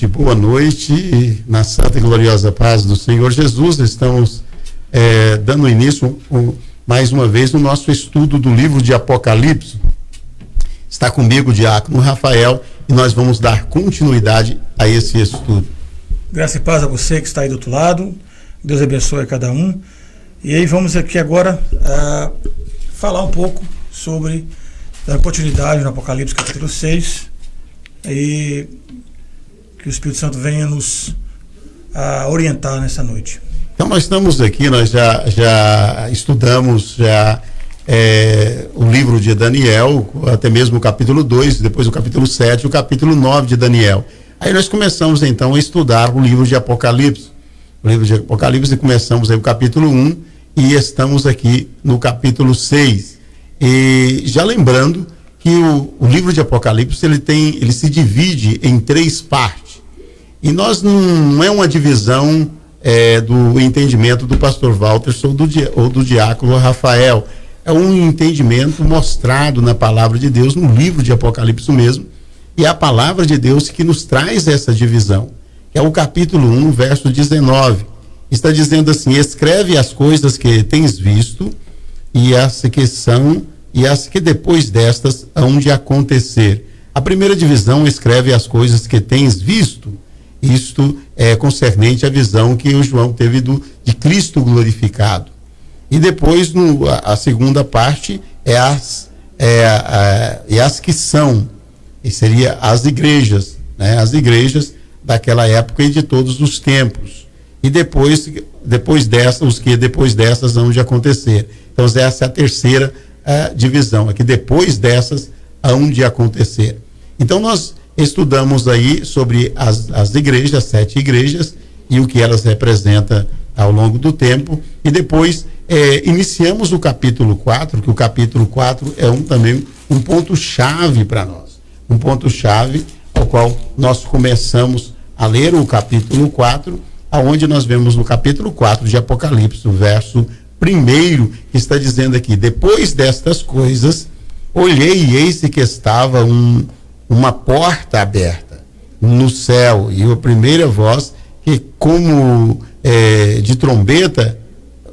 Boa noite, na santa e gloriosa paz do Senhor Jesus. Estamos dando início mais uma vez no nosso estudo do livro de Apocalipse. Está comigo o diácono Rafael e nós vamos dar continuidade a esse estudo. Graça e paz a você que está aí do outro lado. Deus abençoe a cada um. E aí vamos aqui agora falar um pouco sobre a continuidade no Apocalipse capítulo 6 e que o Espírito Santo venha nos orientar nessa noite. Então nós estamos aqui, nós já estudamos o livro de Daniel, até mesmo o capítulo 2, depois o capítulo 7 e o capítulo 9 de Daniel. Aí nós começamos então a estudar o livro de Apocalipse. O livro de Apocalipse, e começamos aí o capítulo 1 e estamos aqui no capítulo 6. E já lembrando que o livro de Apocalipse ele se divide em 3 partes. E nós não é uma divisão do entendimento do pastor Walter ou do diácono Rafael. É um entendimento mostrado na palavra de Deus, no livro de Apocalipse mesmo. E é a palavra de Deus que nos traz essa divisão. É o capítulo 1, verso 19. Está dizendo assim: escreve as coisas que tens visto e as que são e as que depois destas hão de acontecer. A primeira divisão escreve as coisas que tens visto. Isto é concernente à visão que o João teve de Cristo glorificado. E depois a segunda parte é as que são, e seria as igrejas, né? As igrejas daquela época e de todos os tempos. E depois dessas, os que depois dessas hão de acontecer. Então essa é a terceira divisão, é que depois dessas hão de acontecer. Então nós estudamos aí sobre as igrejas, 7 igrejas, e o que elas representam ao longo do tempo, e depois iniciamos o capítulo 4, que o capítulo 4 é também um ponto-chave para nós, um ponto-chave ao qual nós começamos a ler o capítulo 4, aonde nós vemos no capítulo 4 de Apocalipse, o verso 1, que está dizendo aqui: depois destas coisas, olhei e eis que estava uma porta aberta no céu, e a primeira voz que como de trombeta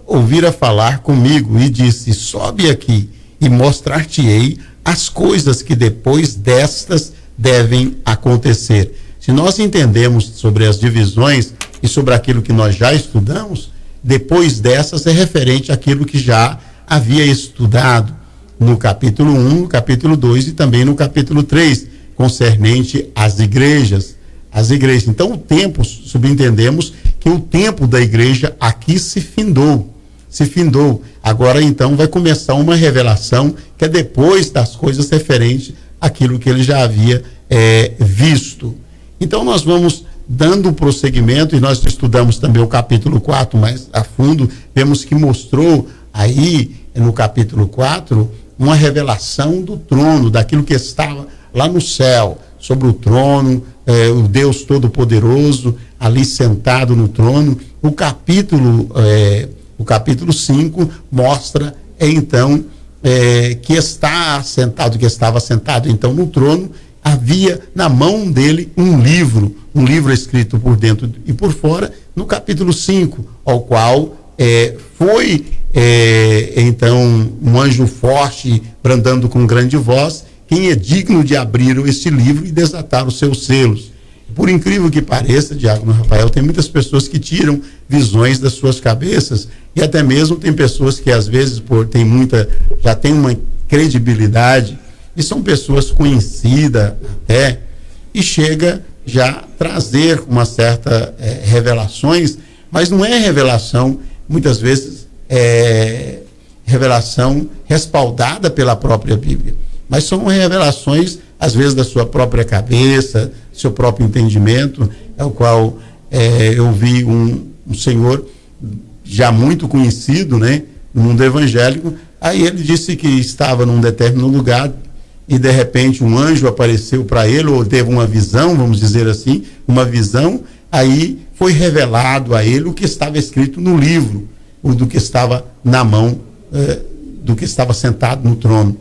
ouvira falar comigo e disse: sobe aqui e mostrar-te-ei as coisas que depois destas devem acontecer. Se nós entendemos sobre as divisões e sobre aquilo que nós já estudamos, depois dessas é referente àquilo que já havia estudado no capítulo 1, no capítulo 2 e também no capítulo 3, concernente às igrejas. As igrejas. Então o tempo, subentendemos que o tempo da igreja aqui se findou. Agora então vai começar uma revelação que é depois das coisas referentes àquilo que ele já havia visto. Então nós vamos dando prosseguimento, e nós estudamos também o capítulo 4 mais a fundo, vemos que mostrou aí no capítulo 4 uma revelação do trono, daquilo que estava lá no céu, sobre o trono, o Deus Todo-Poderoso ali sentado no trono. O capítulo 5 mostra então que estava sentado então no trono. Havia na mão dele um livro escrito por dentro e por fora, no capítulo 5, ao qual foi então um anjo forte, brandando com grande voz: quem é digno de abrir este livro e desatar os seus selos? Por incrível que pareça, diácono Rafael, tem muitas pessoas que tiram visões das suas cabeças, e até mesmo tem pessoas que às vezes já tem uma credibilidade, e são pessoas conhecidas até, e chega já a trazer uma certa revelações, mas não é revelação, muitas vezes revelação respaldada pela própria Bíblia, mas são revelações às vezes da sua própria cabeça, seu próprio entendimento, é o qual eu vi um senhor já muito conhecido, né, no mundo evangélico. Aí ele disse que estava num determinado lugar e de repente um anjo apareceu para ele, ou teve uma visão, vamos dizer assim, uma visão. Aí foi revelado a ele o que estava escrito no livro, o do que estava na mão do que estava sentado no trono.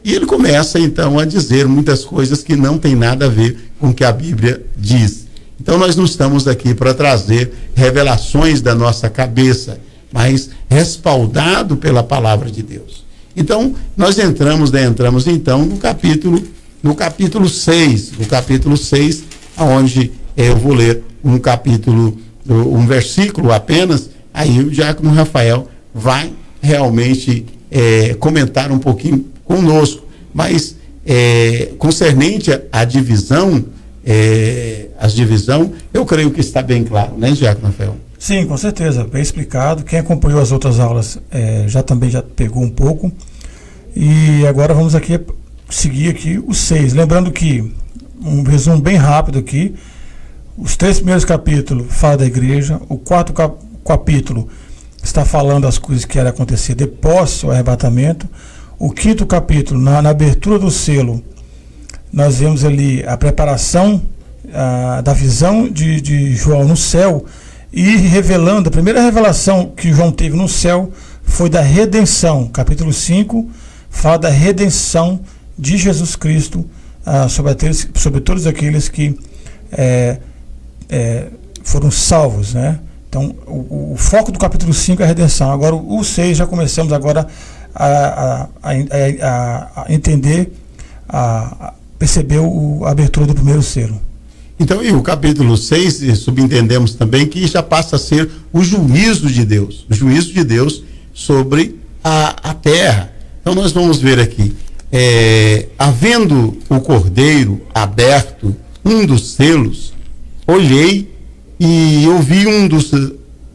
E ele começa então a dizer muitas coisas que não tem nada a ver com o que a Bíblia diz. Então nós não estamos aqui para trazer revelações da nossa cabeça, mas respaldado pela palavra de Deus. Então nós entramos então no capítulo 6, onde eu vou ler um versículo apenas, aí o diácono Rafael vai realmente comentar um pouquinho conosco, mas concernente à divisão, eu creio que está bem claro, né, diácono Rafael? Sim, com certeza, bem explicado. Quem acompanhou as outras aulas já pegou um pouco. E agora vamos seguir aqui os 6. Lembrando que, um resumo bem rápido aqui, os 3 primeiros capítulos falam da igreja, o 4º capítulo está falando das coisas que irão acontecer depois do arrebatamento. O 5º capítulo, na abertura do selo, nós vemos ali a preparação da visão de João no céu, e revelando, a primeira revelação que João teve no céu foi da redenção. Capítulo 5 fala da redenção de Jesus Cristo sobre todos aqueles que foram salvos, né? Então, o foco do capítulo 5 é a redenção. Agora, o 6, já começamos agora a entender, a perceber a abertura do primeiro selo. Então, e o capítulo 6, subentendemos também que já passa a ser o juízo de Deus sobre a terra. Então, nós vamos ver aqui, havendo o cordeiro aberto, um dos selos, olhei e ouvi um dos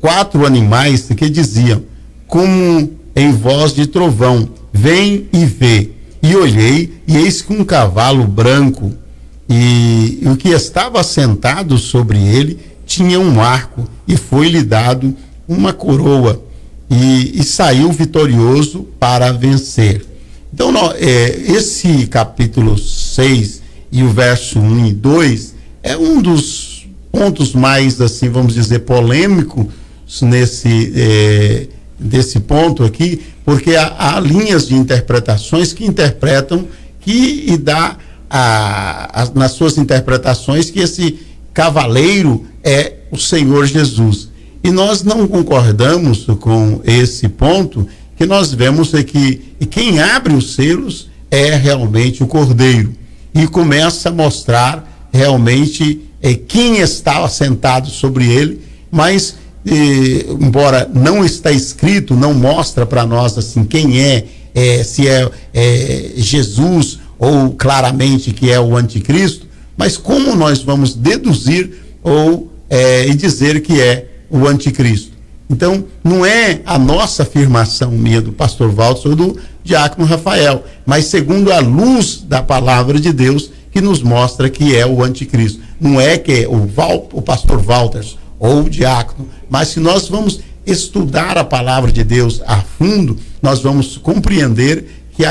4 animais que diziam, como em voz de trovão, vem e vê. E olhei, e eis que um cavalo branco, e o que estava sentado sobre ele tinha um arco, e foi-lhe dado uma coroa, e saiu vitorioso para vencer. Então, esse capítulo 6 e o verso 1 e 2 é um dos pontos mais, assim, vamos dizer, polêmicos desse ponto aqui, porque há linhas de interpretações que interpretam e dá nas suas interpretações que esse cavaleiro é o Senhor Jesus. E nós não concordamos com esse ponto, que nós vemos que quem abre os selos é realmente o cordeiro, e começa a mostrar realmente quem estava sentado sobre ele, mas embora não está escrito, não mostra para nós assim quem se é Jesus ou claramente que é o anticristo, mas como nós vamos deduzir e dizer que é o anticristo? Então, não é a nossa afirmação minha, do pastor Walter ou do diácono Rafael, mas segundo a luz da palavra de Deus, que nos mostra que é o anticristo. Não é que é o pastor Walter ou o diácono, mas se nós vamos estudar a palavra de Deus a fundo, nós vamos compreender que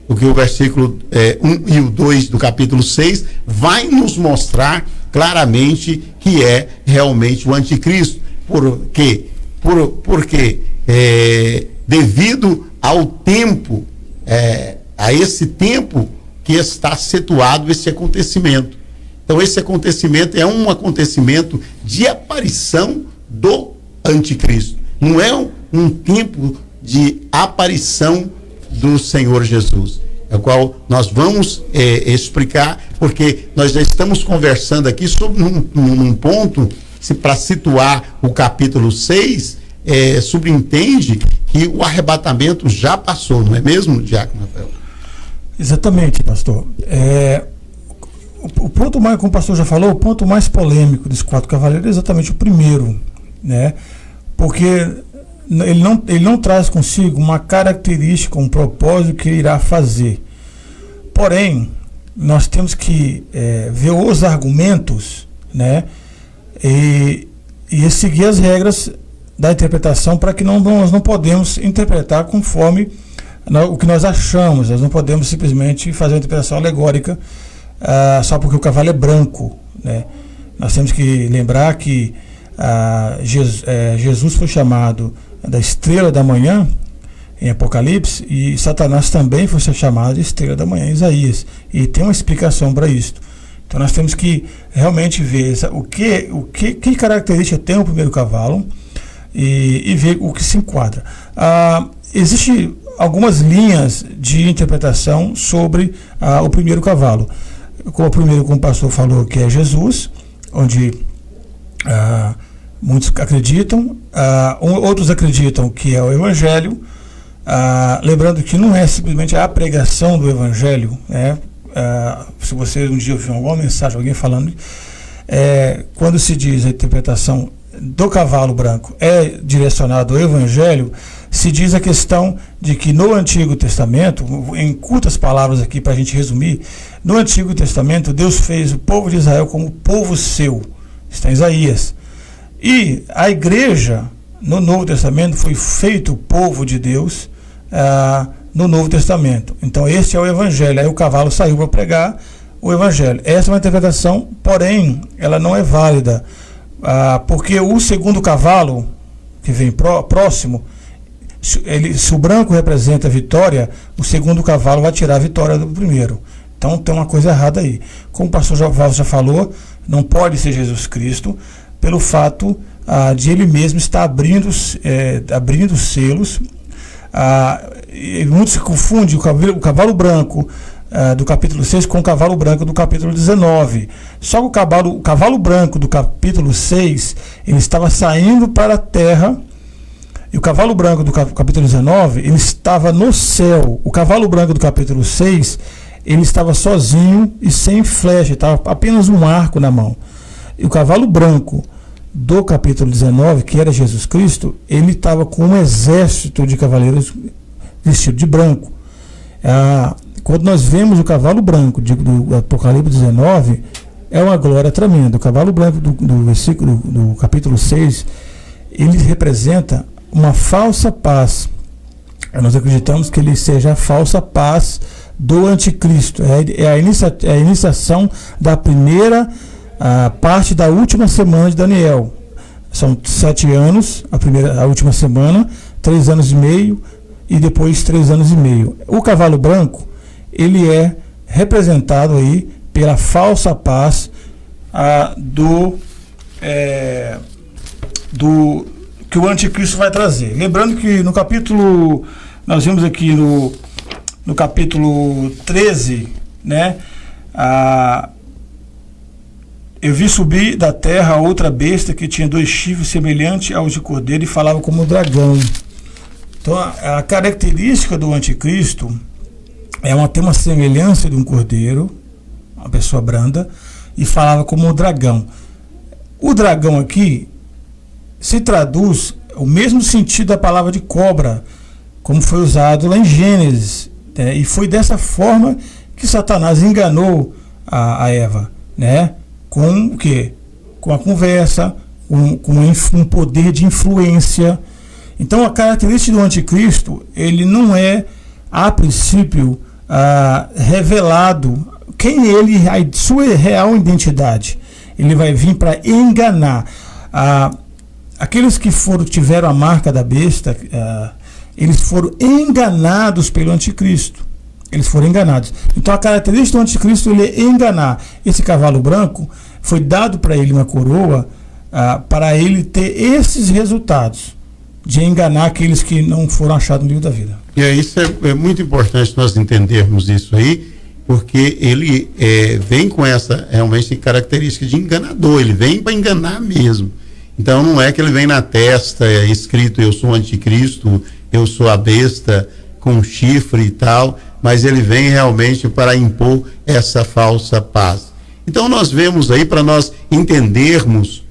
o versículo 1 e o 2 do capítulo 6 vai nos mostrar claramente que é realmente o anticristo. Por quê? Porque devido ao tempo, a esse tempo que está situado esse acontecimento. Então, esse acontecimento é um acontecimento de aparição do anticristo. Não é um tempo de aparição do Senhor Jesus, o qual nós vamos explicar, porque nós já estamos conversando aqui sobre um ponto, para situar o capítulo 6, subentende que o arrebatamento já passou, não é mesmo, diácono Rafael? Exatamente, pastor. O ponto mais, como o pastor já falou, o ponto mais polêmico dos 4 cavaleiros é exatamente o primeiro, né? Porque ele não traz consigo uma característica, um propósito que ele irá fazer. Porém, nós temos que ver os argumentos, né? E seguir as regras da interpretação, para que nós não podemos interpretar conforme o que nós achamos. Nós não podemos simplesmente fazer uma interpretação alegórica só porque o cavalo é branco, né? Nós temos que lembrar que Jesus foi chamado da estrela da manhã em Apocalipse, e Satanás também foi chamado de estrela da manhã em Isaías, e tem uma explicação para isso. Então nós temos que realmente ver que característica tem o primeiro cavalo e ver o que se enquadra. Existem algumas linhas de interpretação sobre o primeiro cavalo. O primeiro, como o pastor falou, que é Jesus, onde muitos acreditam, outros acreditam que é o Evangelho, lembrando que não é simplesmente a pregação do Evangelho, né? Se você um dia ouviu alguma mensagem, alguém falando, quando se diz a interpretação do cavalo branco é direcionado ao Evangelho, se diz a questão de que no Antigo Testamento, em curtas palavras aqui para a gente resumir, no Antigo Testamento Deus fez o povo de Israel como povo seu, está em Isaías, e a igreja no Novo Testamento foi feito o povo de Deus no Novo Testamento. Então esse é o Evangelho. Aí o cavalo saiu para pregar o Evangelho. Essa é uma interpretação, porém ela não é válida, porque o segundo cavalo que vem próximo, se o branco representa a vitória, o segundo cavalo vai tirar a vitória do primeiro. Então tem uma coisa errada aí. Como o pastor Valso já falou, não pode ser Jesus Cristo, pelo fato de ele mesmo estar abrindo selos. Muitos se confundem o cavalo branco do capítulo 6 com o cavalo branco do capítulo 19. Só que o cavalo branco do capítulo 6, ele estava saindo para a terra, e o cavalo branco do capítulo 19, ele estava no céu. O cavalo branco do capítulo 6, ele estava sozinho e sem flecha, estava apenas um arco na mão. E o cavalo branco do capítulo 19, que era Jesus Cristo, ele estava com um exército de cavaleiros vestido de branco. Quando nós vemos o cavalo branco do Apocalipse 19, é uma glória tremenda. O cavalo branco do capítulo 6, ele representa uma falsa paz. Nós acreditamos que ele seja a falsa paz do anticristo. É a iniciação da primeira parte da última semana de Daniel. São 7 anos, a última semana, 3 anos e meio e depois 3 anos e meio. O cavalo branco, ele é representado aí pela falsa paz que o anticristo vai trazer. Lembrando que no capítulo, nós vimos aqui no capítulo 13, né? Eu vi subir da terra outra besta que tinha 2 chifres semelhantes aos de cordeiro e falava como um dragão. Então a característica do anticristo tem uma semelhança de um cordeiro, uma pessoa branda, e falava como um dragão. O dragão aqui se traduz o mesmo sentido da palavra de cobra, como foi usado lá em Gênesis, e foi dessa forma que Satanás enganou a Eva, né? Com o quê? Com a conversa, com um poder de influência. Então a característica do anticristo, ele não é, a princípio, revelado quem ele, a sua real identidade. Ele vai vir para enganar. Aqueles que tiveram a marca da besta, eles foram enganados pelo anticristo. Eles foram enganados. Então a característica do anticristo, ele é enganar. Esse cavalo branco, foi dado para ele uma coroa para ele ter esses resultados de enganar aqueles que não foram achados no livro da vida. E isso é muito importante nós entendermos isso aí, porque ele vem com essa realmente característica de enganador. Ele vem para enganar mesmo. Então não é que ele vem na testa escrito eu sou o anticristo, eu sou a besta com chifre e tal, mas ele vem realmente para impor essa falsa paz. Então nós vemos aí, para nós entendermos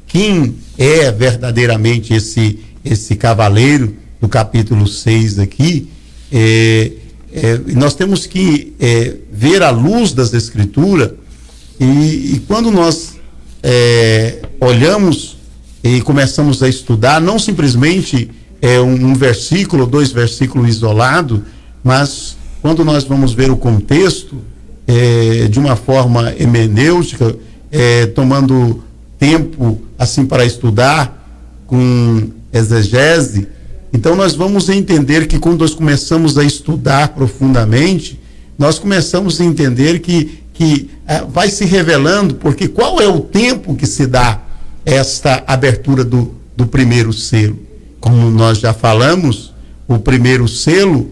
quem é verdadeiramente esse cavaleiro do capítulo 6 aqui, nós temos que ver a luz das Escrituras, e quando nós olhamos e começamos a estudar, não simplesmente um versículo, 2 versículos isolados, mas quando nós vamos ver o contexto de uma forma hermenêutica, tomando tempo assim para estudar com exegese, então nós vamos entender que quando nós começamos a estudar profundamente, nós começamos a entender que que vai se revelando, porque qual é o tempo que se dá esta abertura do primeiro selo? Como nós já falamos, o primeiro selo,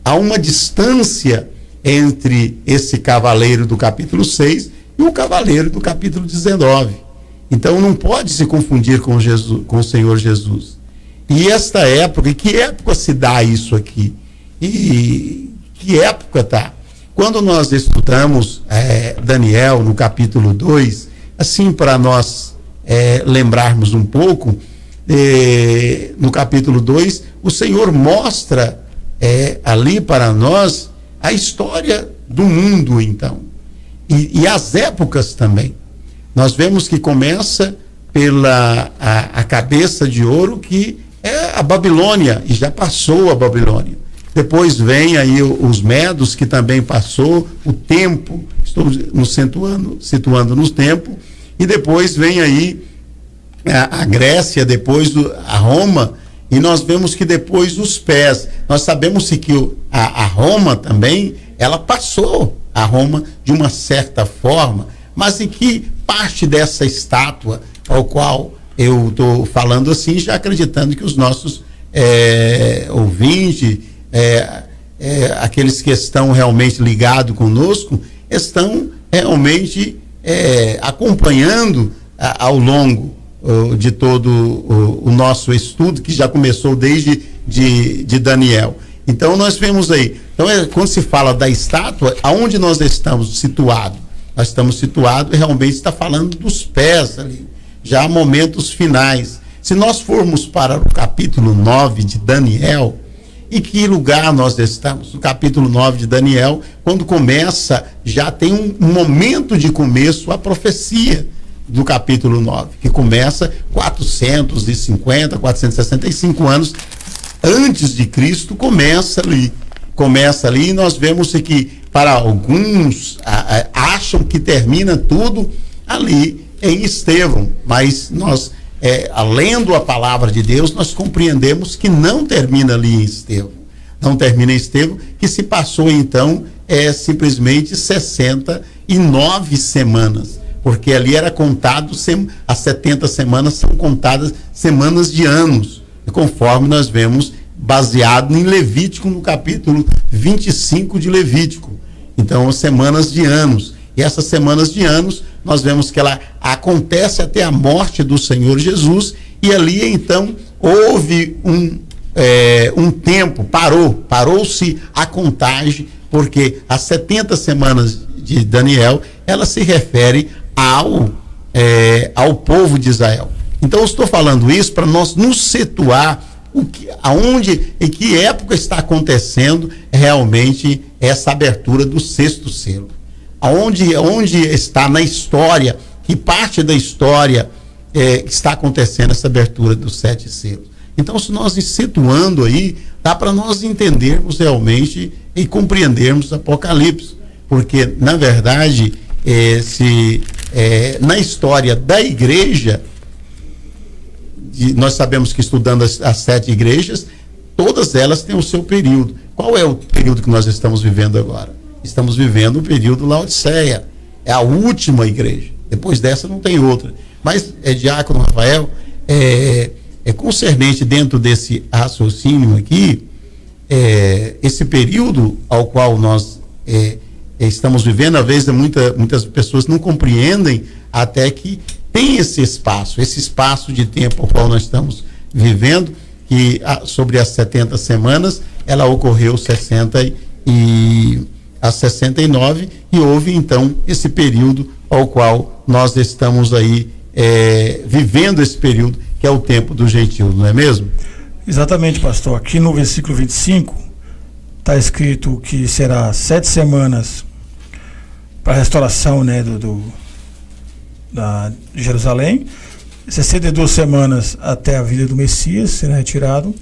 há uma distância entre esse cavaleiro do capítulo 6 e o cavaleiro do capítulo 19. Então não pode se confundir com Jesus, com o Senhor Jesus. E esta época, que época se dá isso aqui? E que época está? Quando nós estudamos Daniel no capítulo 2, assim para nós lembrarmos um pouco, no capítulo 2, o Senhor mostra ali para nós a história do mundo, então, e as épocas também. Nós vemos que começa pela a cabeça de ouro, que é a Babilônia, e já passou a Babilônia. Depois vem aí os Medos, que também passou o tempo, estou nos situando no tempo, e depois vem aí a Grécia, depois a Roma, e nós vemos que depois os pés. Nós sabemos que a Roma também, ela passou a Roma de uma certa forma, mas em que parte dessa estátua, ao qual eu estou falando assim, já acreditando que os nossos ouvintes, aqueles que estão realmente ligados conosco, estão realmente acompanhando ao longo de todo o nosso estudo, que já começou desde de Daniel. Então nós vemos aí, então quando se fala da estátua, aonde nós estamos situados? Nós estamos situados e realmente está falando dos pés ali, já há momentos finais. Se nós formos para o capítulo 9 de Daniel, em que lugar nós estamos? No capítulo 9 de Daniel, quando começa, já tem um momento de começo a profecia do capítulo 9, que começa 465 anos antes de Cristo, começa ali, e nós vemos que para alguns acham que termina tudo ali em Estevão, mas nós, lendo a palavra de Deus, nós compreendemos que não termina ali em Estevão, não termina em Estevão, que se passou então simplesmente 69 semanas, porque ali era contado, as 70 semanas são contadas semanas de anos, conforme nós vemos baseado em Levítico, no capítulo 25 de Levítico. Então, semanas de anos. E essas semanas de anos, nós vemos que ela acontece até a morte do Senhor Jesus, e ali então houve um tempo, parou-se a contagem, porque as 70 semanas de Daniel, ela se refere ao povo de Israel. Então eu estou falando isso para nós nos situar aonde, em que época está acontecendo realmente essa abertura do sexto selo. Onde está na história, que parte da história está acontecendo essa abertura dos 7 selos. Então, se nós nos situando aí, dá para nós entendermos realmente e compreendermos Apocalipse, porque, na verdade, na história da igreja, nós sabemos que estudando as 7 igrejas, todas elas têm o seu período. Qual é o período que nós estamos vivendo agora? Estamos vivendo o período Laodiceia, é a última igreja, depois dessa não tem outra. Mas, Diácono Rafael, concernente dentro desse raciocínio aqui, esse período ao qual nós estamos vivendo, às vezes muitas pessoas não compreendem até que tem esse espaço de tempo ao qual nós estamos vivendo, que sobre as 70 semanas, ela ocorreu 60 e as 69, e houve então esse período ao qual nós estamos aí vivendo esse período, que é o tempo do gentio, não é mesmo? Exatamente, pastor. Aqui no versículo 25 está escrito que será 7 semanas para a restauração, né, de Jerusalém, 62 semanas até a vinda do Messias sendo retirado,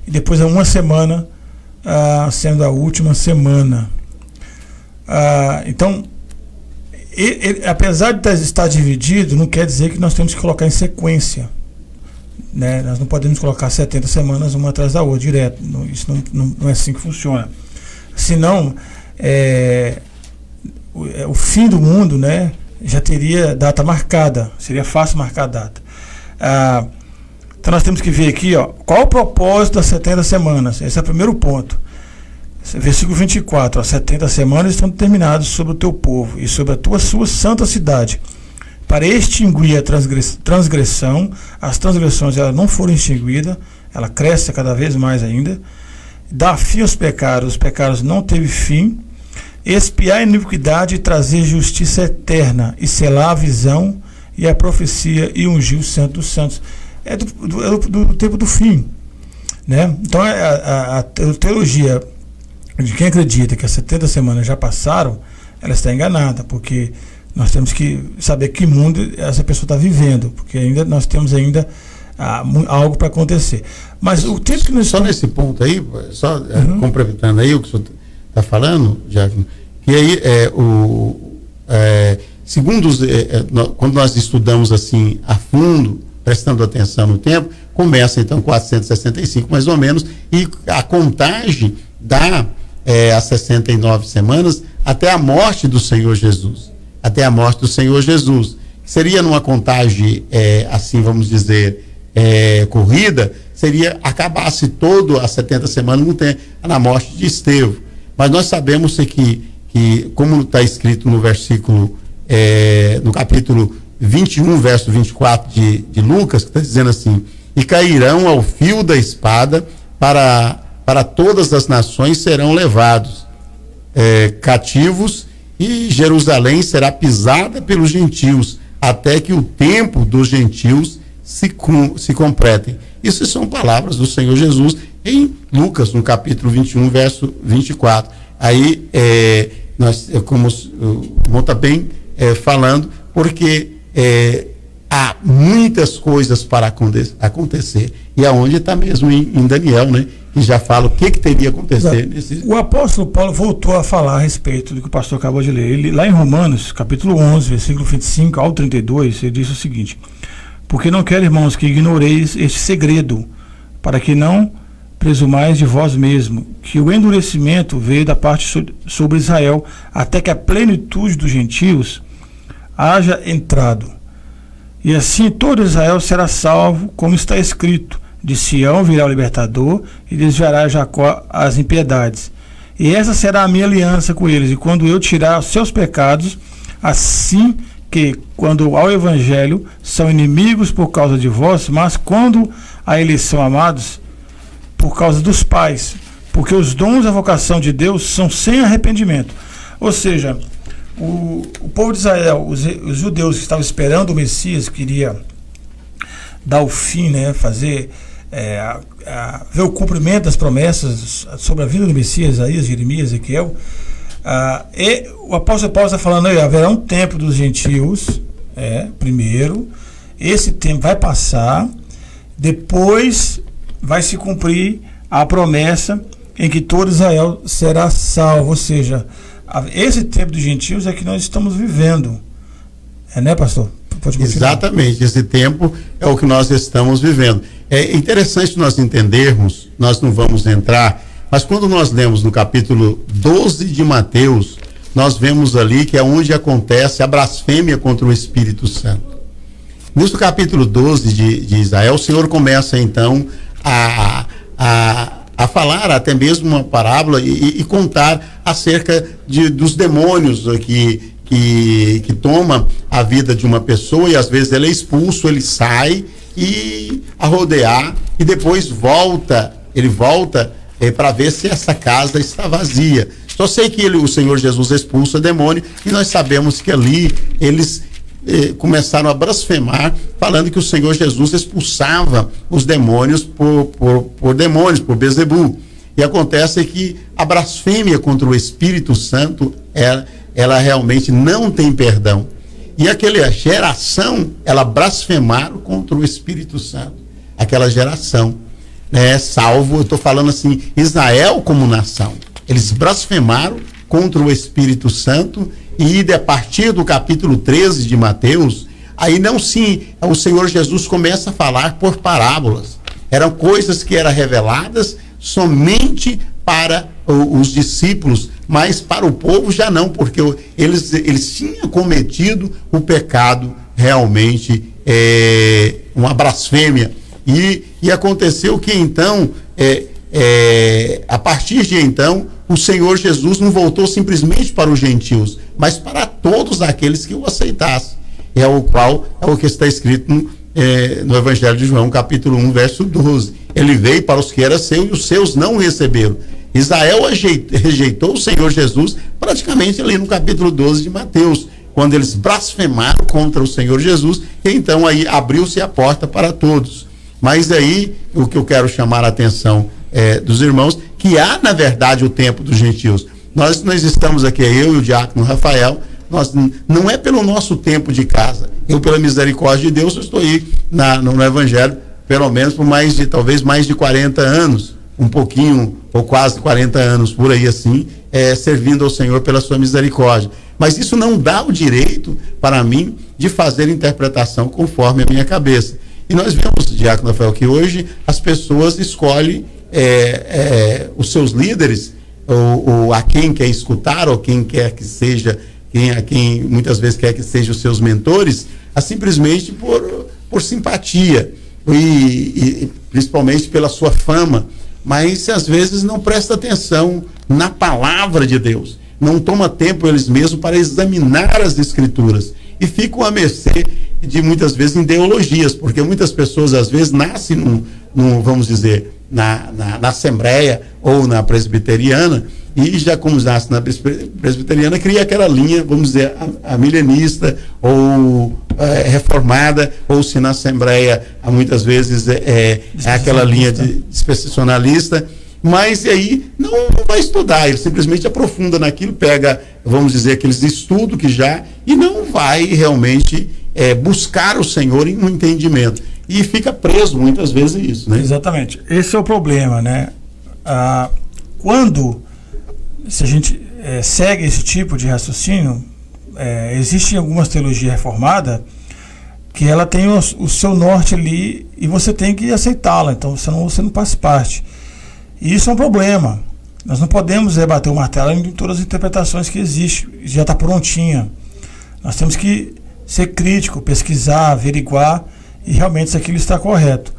e depois é uma semana sendo a última semana. Então, apesar de estar dividido, não quer dizer que nós temos que colocar em sequência, né? Nós não podemos colocar 70 semanas uma atrás da outra, direto. Isso não é assim que funciona. Senão, o fim do mundo, né, já teria data marcada, seria fácil marcar a data. Então nós temos que ver aqui, ó, qual o propósito das 70 semanas. Esse é o primeiro ponto. Versículo 24, ó, 70 semanas estão determinadas sobre o teu povo e sobre a sua santa cidade, para extinguir a transgressão. As transgressões elas não foram extinguidas, ela cresce cada vez mais ainda. Dar fim aos pecados, os pecados não teve fim. Expiar a iniquidade e trazer justiça eterna, e selar a visão e a profecia, e ungir o santo dos santos. É do tempo do fim, né? Então a teologia de quem acredita que as 70 semanas já passaram, ela está enganada, porque nós temos que saber que mundo essa pessoa está vivendo, porque nós temos ainda algo para acontecer. Mas o tempo que nós só nesse ponto aí, só complementando aí o que o senhor está falando, Diácono, que aí segundo quando nós estudamos assim a fundo, prestando atenção no tempo, começa então 465 mais ou menos, e a contagem dá as 69 semanas até a morte do Senhor Jesus. Até a morte do Senhor Jesus. Seria numa contagem, assim vamos dizer, corrida, acabasse todo as 70 semanas na morte de Estevão. Mas nós sabemos que como está escrito no versículo, no capítulo 21, verso 24 de Lucas, que está dizendo assim: e cairão ao fio da espada, para todas as nações serão levados cativos, e Jerusalém será pisada pelos gentios, até que o tempo dos gentios se completem. Isso são palavras do Senhor Jesus em Lucas, no capítulo 21, verso 24. Aí, como o irmão está bem falando, porque há muitas coisas para acontecer. E aonde está mesmo em Daniel, né? Que já fala o que teria acontecer. O apóstolo Paulo voltou a falar a respeito do que o pastor acabou de ler. Ele, lá em Romanos, capítulo 11, versículo 25 ao 32, ele diz o seguinte: porque não quero, irmãos, que ignoreis este segredo, para que não presumais de vós mesmo, que o endurecimento veio da parte sobre Israel, até que a plenitude dos gentios haja entrado. E assim todo Israel será salvo, como está escrito: de Sião virá o libertador, e desviará Jacó as impiedades. E essa será a minha aliança com eles, e quando eu tirar os seus pecados, assim que, quando ao evangelho, são inimigos por causa de vós, mas quando a eles são amados, por causa dos pais, porque os dons da vocação de Deus são sem arrependimento. Ou seja, o povo de Israel, os judeus que estavam esperando o Messias, que iria dar o fim, né, fazer ver o cumprimento das promessas sobre a vinda do Messias, Isaías, Jeremias, Ezequiel, e o apóstolo Paulo está falando aí: haverá um tempo dos gentios, primeiro, esse tempo vai passar, depois vai se cumprir a promessa em que todo Israel será salvo. Ou seja, esse tempo dos gentios é que nós estamos vivendo, né, pastor? Exatamente, esse tempo é o que nós estamos vivendo. É interessante nós entendermos, nós não vamos entrar, mas quando nós lemos no capítulo 12 de Mateus, nós vemos ali que é onde acontece a blasfêmia contra o Espírito Santo. No capítulo 12 de Israel, o Senhor começa então a falar até mesmo uma parábola e contar acerca dos demônios que toma a vida de uma pessoa, e às vezes ele é expulso, ele sai a rodear, e depois ele volta para ver se essa casa está vazia. Só sei que o Senhor Jesus expulsa demônio, e nós sabemos que ali eles começaram a blasfemar, falando que o Senhor Jesus expulsava os demônios por demônios, por Bezebu. E acontece que a blasfêmia contra o Espírito Santo, ela realmente não tem perdão. E aquela geração, ela blasfemaram contra o Espírito Santo. Aquela geração, salvo, eu estou falando assim, Israel como nação. Eles blasfemaram contra o Espírito Santo, e a partir do capítulo 13 de Mateus, aí o Senhor Jesus começa a falar por parábolas. Eram coisas que eram reveladas somente para os discípulos mas para o povo já não, porque eles tinham cometido o pecado realmente, uma blasfêmia. E aconteceu que então, a partir de então, o Senhor Jesus não voltou simplesmente para os gentios, mas para todos aqueles que o aceitassem. É o que está escrito no Evangelho de João, capítulo 1, verso 12. Ele veio para os que eram seus e os seus não o receberam. Israel rejeitou o Senhor Jesus praticamente ali no capítulo 12 de Mateus, quando eles blasfemaram contra o Senhor Jesus, e então aí abriu-se a porta para todos. Mas aí, o que eu quero chamar a atenção dos irmãos, que há, na verdade, o tempo dos gentios. Nós estamos aqui, eu e o diácono Rafael, não é pelo nosso tempo de casa. Eu, pela misericórdia de Deus, eu estou aí no Evangelho, pelo menos por talvez mais de 40 anos, um pouquinho, ou quase 40 anos, por aí assim, servindo ao Senhor pela sua misericórdia. Mas isso não dá o direito para mim de fazer interpretação conforme a minha cabeça. E nós vemos, diácono Rafael, que hoje as pessoas escolhem os seus líderes, ou a quem quer escutar, ou quem quer que seja, a quem muitas vezes quer que sejam os seus mentores, simplesmente por simpatia, e principalmente pela sua fama, mas às vezes não presta atenção na palavra de Deus, não toma tempo eles mesmos para examinar as escrituras, e ficam à mercê de muitas vezes ideologias, porque muitas pessoas às vezes nascem vamos dizer, na Assembleia ou na Presbiteriana, e já como nasce na Presbiteriana, cria aquela linha, vamos dizer, a milenista ou reformada, ou se na Assembleia muitas vezes é aquela linha de dispensacionalista, mas aí não vai estudar, ele simplesmente aprofunda naquilo, pega, vamos dizer, aqueles estudos que já, e não vai realmente buscar o Senhor em um entendimento, e fica preso muitas vezes isso, né? Exatamente, esse é o problema, né? Se a gente segue esse tipo de raciocínio, existe algumas teologia reformada que ela tem o seu norte ali e você tem que aceitá-la, então você não faz parte. E isso é um problema. Nós não podemos bater o martelo em todas as interpretações que existem, já está prontinha. Nós temos que ser crítico, pesquisar, averiguar e realmente se aquilo está correto.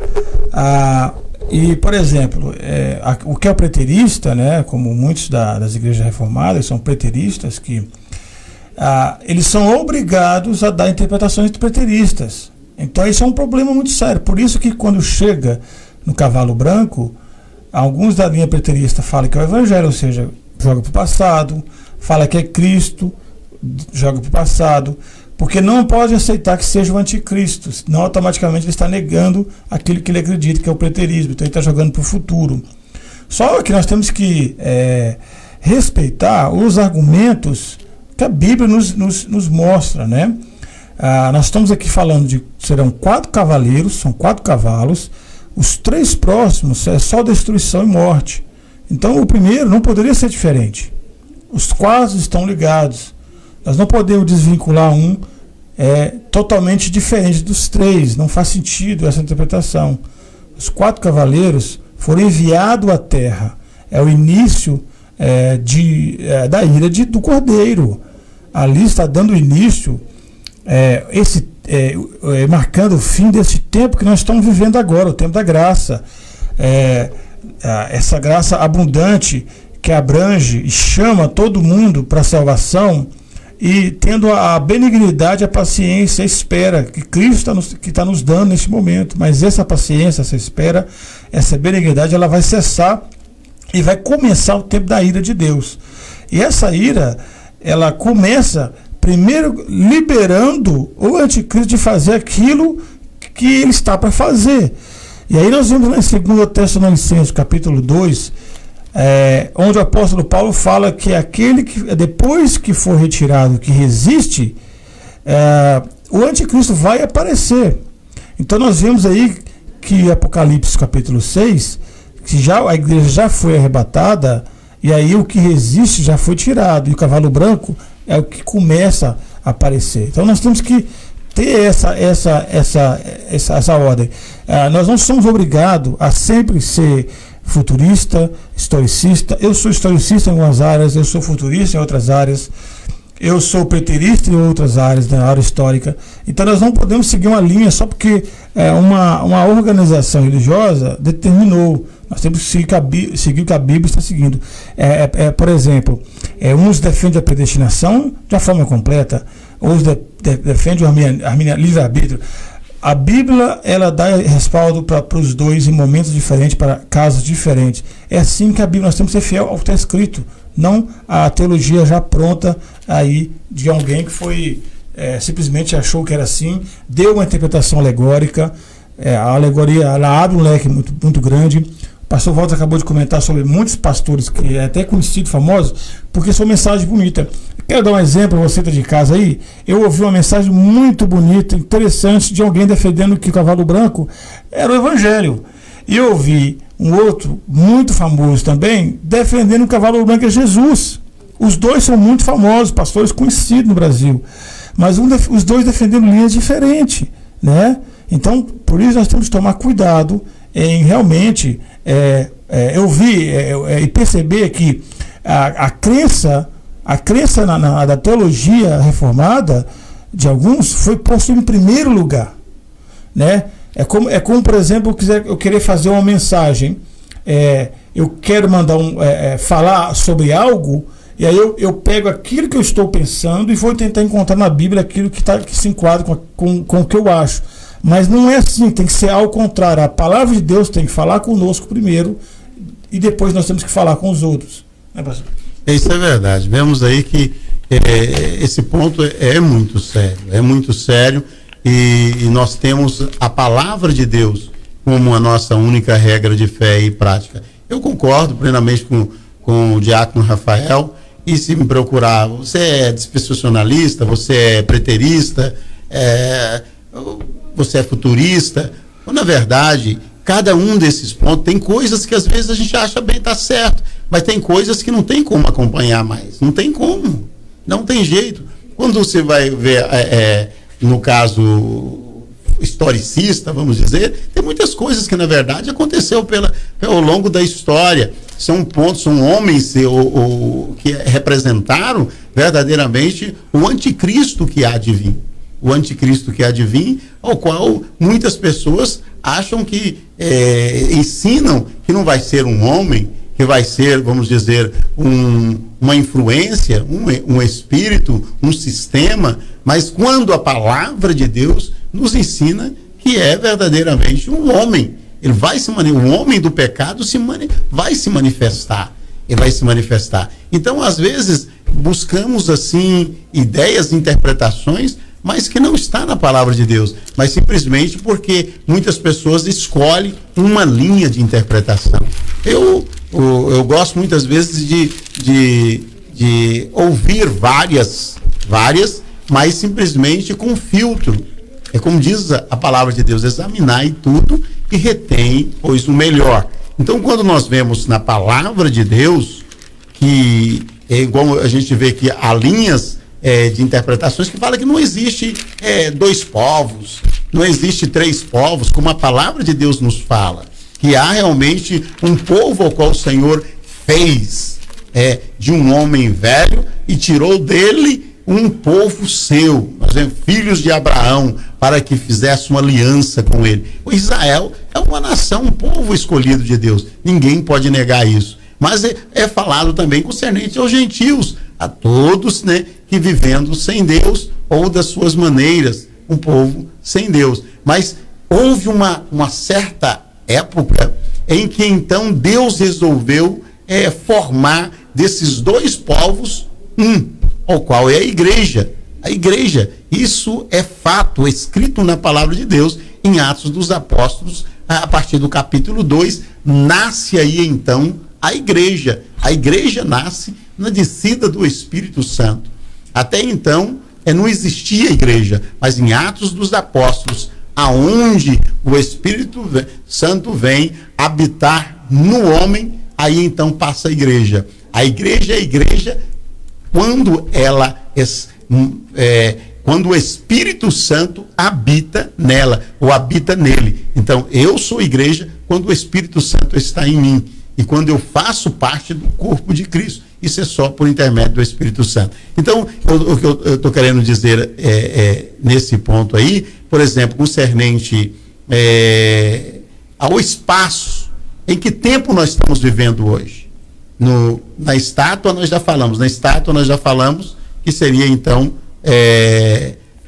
E, por exemplo, o que é o preterista, né, como muitos das igrejas reformadas são preteristas, que eles são obrigados a dar interpretações preteristas. Então isso é um problema muito sério. Por isso que quando chega no cavalo branco, alguns da linha preterista falam que é o Evangelho, ou seja, joga para o passado, fala que é Cristo, joga para o passado, porque não pode aceitar que seja o anticristo, senão automaticamente ele está negando aquilo que ele acredita, que é o preterismo, então ele está jogando para o futuro. Só que nós temos que respeitar os argumentos que a Bíblia nos mostra, né? Nós estamos aqui falando serão 4 cavaleiros, são 4 cavalos, os 3 próximos é só destruição e morte. Então o primeiro não poderia ser diferente. Os 4 estão ligados. Nós não podemos desvincular um totalmente diferente dos 3. Não faz sentido essa interpretação. Os 4 cavaleiros foram enviados à terra. É o início da ira do Cordeiro. Ali está dando início, marcando o fim desse tempo que nós estamos vivendo agora, o tempo da graça. Essa graça abundante que abrange e chama todo mundo para a salvação, e tendo a benignidade, a paciência, a espera que Cristo está nos dando neste momento. Mas essa paciência, essa espera, essa benignidade, ela vai cessar e vai começar o tempo da ira de Deus. E essa ira, ela começa primeiro liberando o anticristo de fazer aquilo que ele está para fazer. E aí nós vemos lá em 2 Tessalonicenses, capítulo 2, onde o apóstolo Paulo fala que aquele que, depois que for retirado, que resiste, o anticristo vai aparecer. Então nós vemos aí que Apocalipse capítulo 6, que a igreja já foi arrebatada, e aí o que resiste já foi tirado, e o cavalo branco é o que começa a aparecer. Então nós temos que ter essa ordem. Nós não somos obrigados a sempre ser futurista, historicista. Eu sou historicista em algumas áreas, eu sou futurista em outras áreas, eu sou preterista em outras áreas, na área histórica. Então nós não podemos seguir uma linha só porque uma organização religiosa determinou. Nós temos que seguir o que a Bíblia está seguindo. Por exemplo, uns defendem a predestinação de uma forma completa, outros defendem o livre-arbítrio. A Bíblia, ela dá respaldo para os dois em momentos diferentes, para casos diferentes. É assim que a Bíblia, nós temos que ser fiel ao que está escrito, não a teologia já pronta aí de alguém que foi simplesmente achou que era assim, deu uma interpretação alegórica. A alegoria, ela abre um leque muito, muito grande. O pastor Walter acabou de comentar sobre muitos pastores que é até conhecido, famosos, porque são mensagens bonitas. Quero dar um exemplo, você está de casa aí. Eu ouvi uma mensagem muito bonita, interessante, de alguém defendendo que o cavalo branco era o evangelho. E eu ouvi um outro, muito famoso também, defendendo que o cavalo branco é Jesus. Os dois são muito famosos, pastores conhecidos no Brasil. Mas os dois defendendo linhas diferentes, né? Então, por isso nós temos que tomar cuidado em realmente e perceber que a crença da teologia reformada de alguns foi posto em primeiro lugar, né? É como por exemplo, eu querer fazer uma mensagem, eu quero mandar falar sobre algo, e aí eu pego aquilo que eu estou pensando e vou tentar encontrar na Bíblia aquilo que se enquadra com o que eu acho. Mas não é assim, tem que ser ao contrário. A palavra de Deus tem que falar conosco primeiro e depois nós temos que falar com os outros. Né, pastor? Isso é verdade. Vemos aí que esse ponto é muito sério e nós temos a palavra de Deus como a nossa única regra de fé e prática. Eu concordo plenamente com o diácono Rafael, e se me procurar, você é dispensacionalista, você é preterista, você é futurista, na verdade, cada um desses pontos tem coisas que às vezes a gente acha bem, tá certo, mas tem coisas que não tem como acompanhar mais, não tem como, não tem jeito. Quando você vai ver, no caso historicista, vamos dizer, tem muitas coisas que na verdade aconteceu ao longo da história, são pontos, são homens que representaram verdadeiramente o anticristo que há de vir. O anticristo que há de vir, ao qual muitas pessoas acham que ensinam que não vai ser um homem, que vai ser, vamos dizer, uma influência, um espírito, um sistema, mas quando a palavra de Deus nos ensina que é verdadeiramente um homem, ele vai o homem do pecado vai se manifestar, ele vai se manifestar. Então, às vezes, buscamos assim ideias, interpretações, mas que não está na palavra de Deus, mas simplesmente porque muitas pessoas escolhem uma linha de interpretação. Eu gosto muitas vezes de ouvir várias, mas simplesmente com filtro. É como diz a palavra de Deus, examinai tudo e retém, pois, o melhor. Então, quando nós vemos na palavra de Deus, que é igual a gente vê que há linhas de interpretações que fala que não existe dois povos, não existe três povos, como a palavra de Deus nos fala, que há realmente um povo ao qual o Senhor fez de um homem velho e tirou dele um povo seu, filhos de Abraão, para que fizesse uma aliança com ele. O Israel é uma nação, um povo escolhido de Deus, ninguém pode negar isso, mas é falado também concernente aos gentios, a todos, né, que vivendo sem Deus ou das suas maneiras, um povo sem Deus. Mas houve uma certa época em que então Deus resolveu formar desses dois povos ao qual é a igreja. A igreja, isso é fato, escrito na palavra de Deus, em Atos dos Apóstolos, a partir do capítulo 2, nasce aí então a igreja. A igreja nasce na descida do Espírito Santo. Até então, não existia igreja, mas em Atos dos Apóstolos, aonde o Espírito Santo vem habitar no homem, aí então passa a igreja. A igreja quando quando o Espírito Santo habita nela, ou habita nele. Então, eu sou igreja, quando o Espírito Santo está em mim e quando eu faço parte do corpo de Cristo. Isso é só por intermédio do Espírito Santo. Então, o que eu estou querendo dizer nesse ponto aí, por exemplo, concernente ao espaço, em que tempo nós estamos vivendo hoje? Na estátua nós já falamos, que seria então,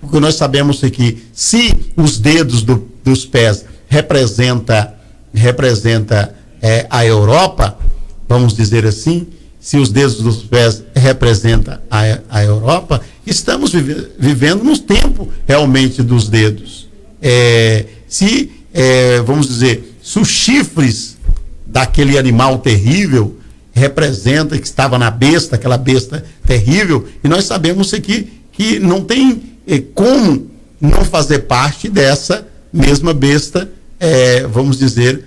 porque nós sabemos que se os dedos dos pés representa a Europa, vamos dizer assim, se os dedos dos pés representam a Europa, estamos vivendo no tempo realmente dos dedos. Vamos dizer, se os chifres daquele animal terrível representa que estava na besta, aquela besta terrível, e nós sabemos que não tem como não fazer parte dessa mesma besta, vamos dizer,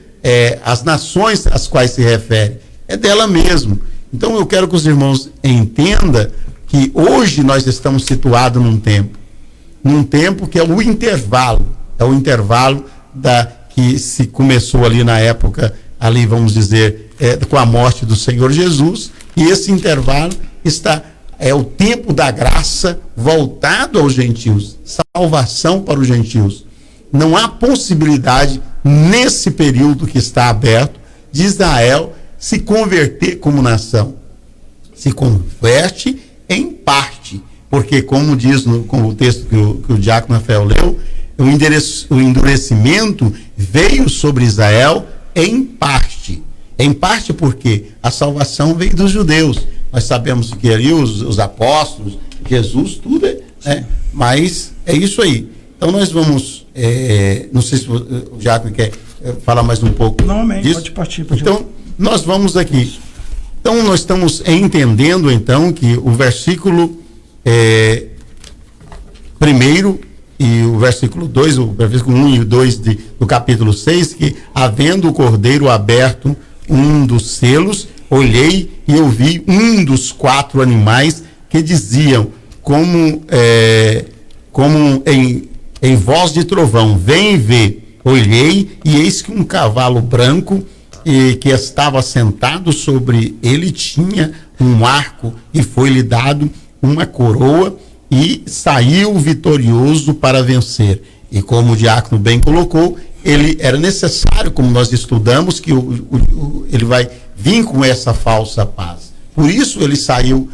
as nações às quais se refere, é dela mesmo. Então eu quero que os irmãos entendam que hoje nós estamos situados num tempo que é o intervalo que se começou ali na época, ali vamos dizer, com a morte do Senhor Jesus, e esse intervalo é o tempo da graça voltado aos gentios, salvação para os gentios. Não há possibilidade, nesse período que está aberto, de Israel se converter como nação. Se converte em parte, porque como diz como o texto que o diácono Rafael leu, o endurecimento veio sobre Israel em parte. Em parte porque a salvação veio dos judeus. Nós sabemos que ali os apóstolos, Jesus, tudo mas é isso aí. Então nós vamos, não sei se o diácono quer falar mais um pouco disso. Pode partir. Então, nós vamos aqui. Então, nós estamos entendendo, então, que o versículo 1 e o versículo 2, o versículo 1 e o 2 do capítulo 6, que, havendo o cordeiro aberto um dos selos, olhei e eu vi um dos 4 animais que diziam, como em voz de trovão, vem ver. Olhei e eis que um cavalo branco que estava sentado sobre ele tinha um arco e foi-lhe dado uma coroa e saiu vitorioso para vencer. E como o diácono bem colocou, ele era necessário, como nós estudamos, que ele vai vir com essa falsa paz. Por isso ele saiu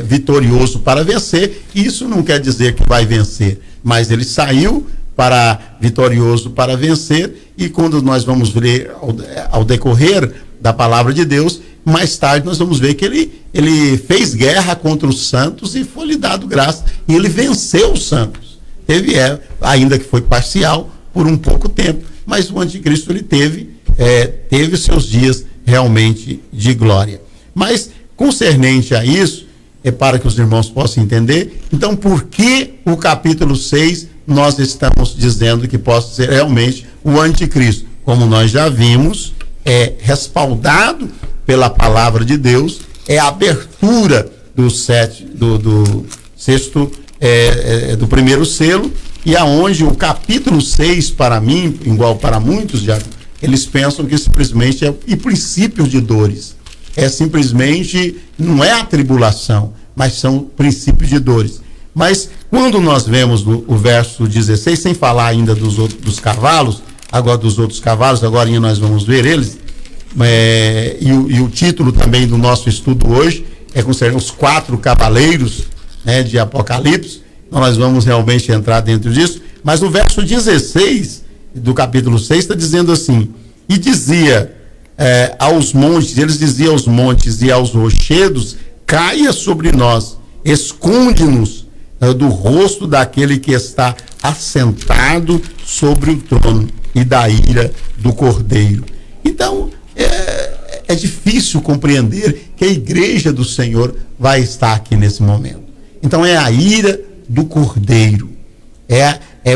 vitorioso para vencer. Isso não quer dizer que vai vencer, mas ele saiu vitorioso para vencer, e quando nós vamos ver ao decorrer da palavra de Deus, mais tarde nós vamos ver que ele fez guerra contra os santos e foi-lhe dado graça, e ele venceu os santos. Teve, ainda que foi parcial, por um pouco tempo, mas o anticristo ele teve seus dias realmente de glória. Mas concernente a isso, para que os irmãos possam entender, então por que o capítulo 6 nós estamos dizendo que possa ser realmente o anticristo? Como nós já vimos, respaldado pela palavra de Deus, a abertura do sexto, do primeiro selo, e aonde o capítulo 6, para mim, igual para muitos, eles pensam que simplesmente é o princípio de dores. Simplesmente, não é a tribulação, mas são princípios de dores. Mas quando nós vemos o verso 16, sem falar ainda dos cavalos, agora dos outros cavalos, agora nós vamos ver eles, e o título também do nosso estudo hoje é concernente os 4 cavaleiros, de Apocalipse. Nós vamos realmente entrar dentro disso, mas o verso 16 do capítulo 6 está dizendo assim: e dizia aos montes, eles diziam aos montes e aos rochedos, caia sobre nós, esconde-nos do rosto daquele que está assentado sobre o trono e da ira do Cordeiro. Então, é difícil compreender que a igreja do Senhor vai estar aqui nesse momento. Então, é a ira do Cordeiro.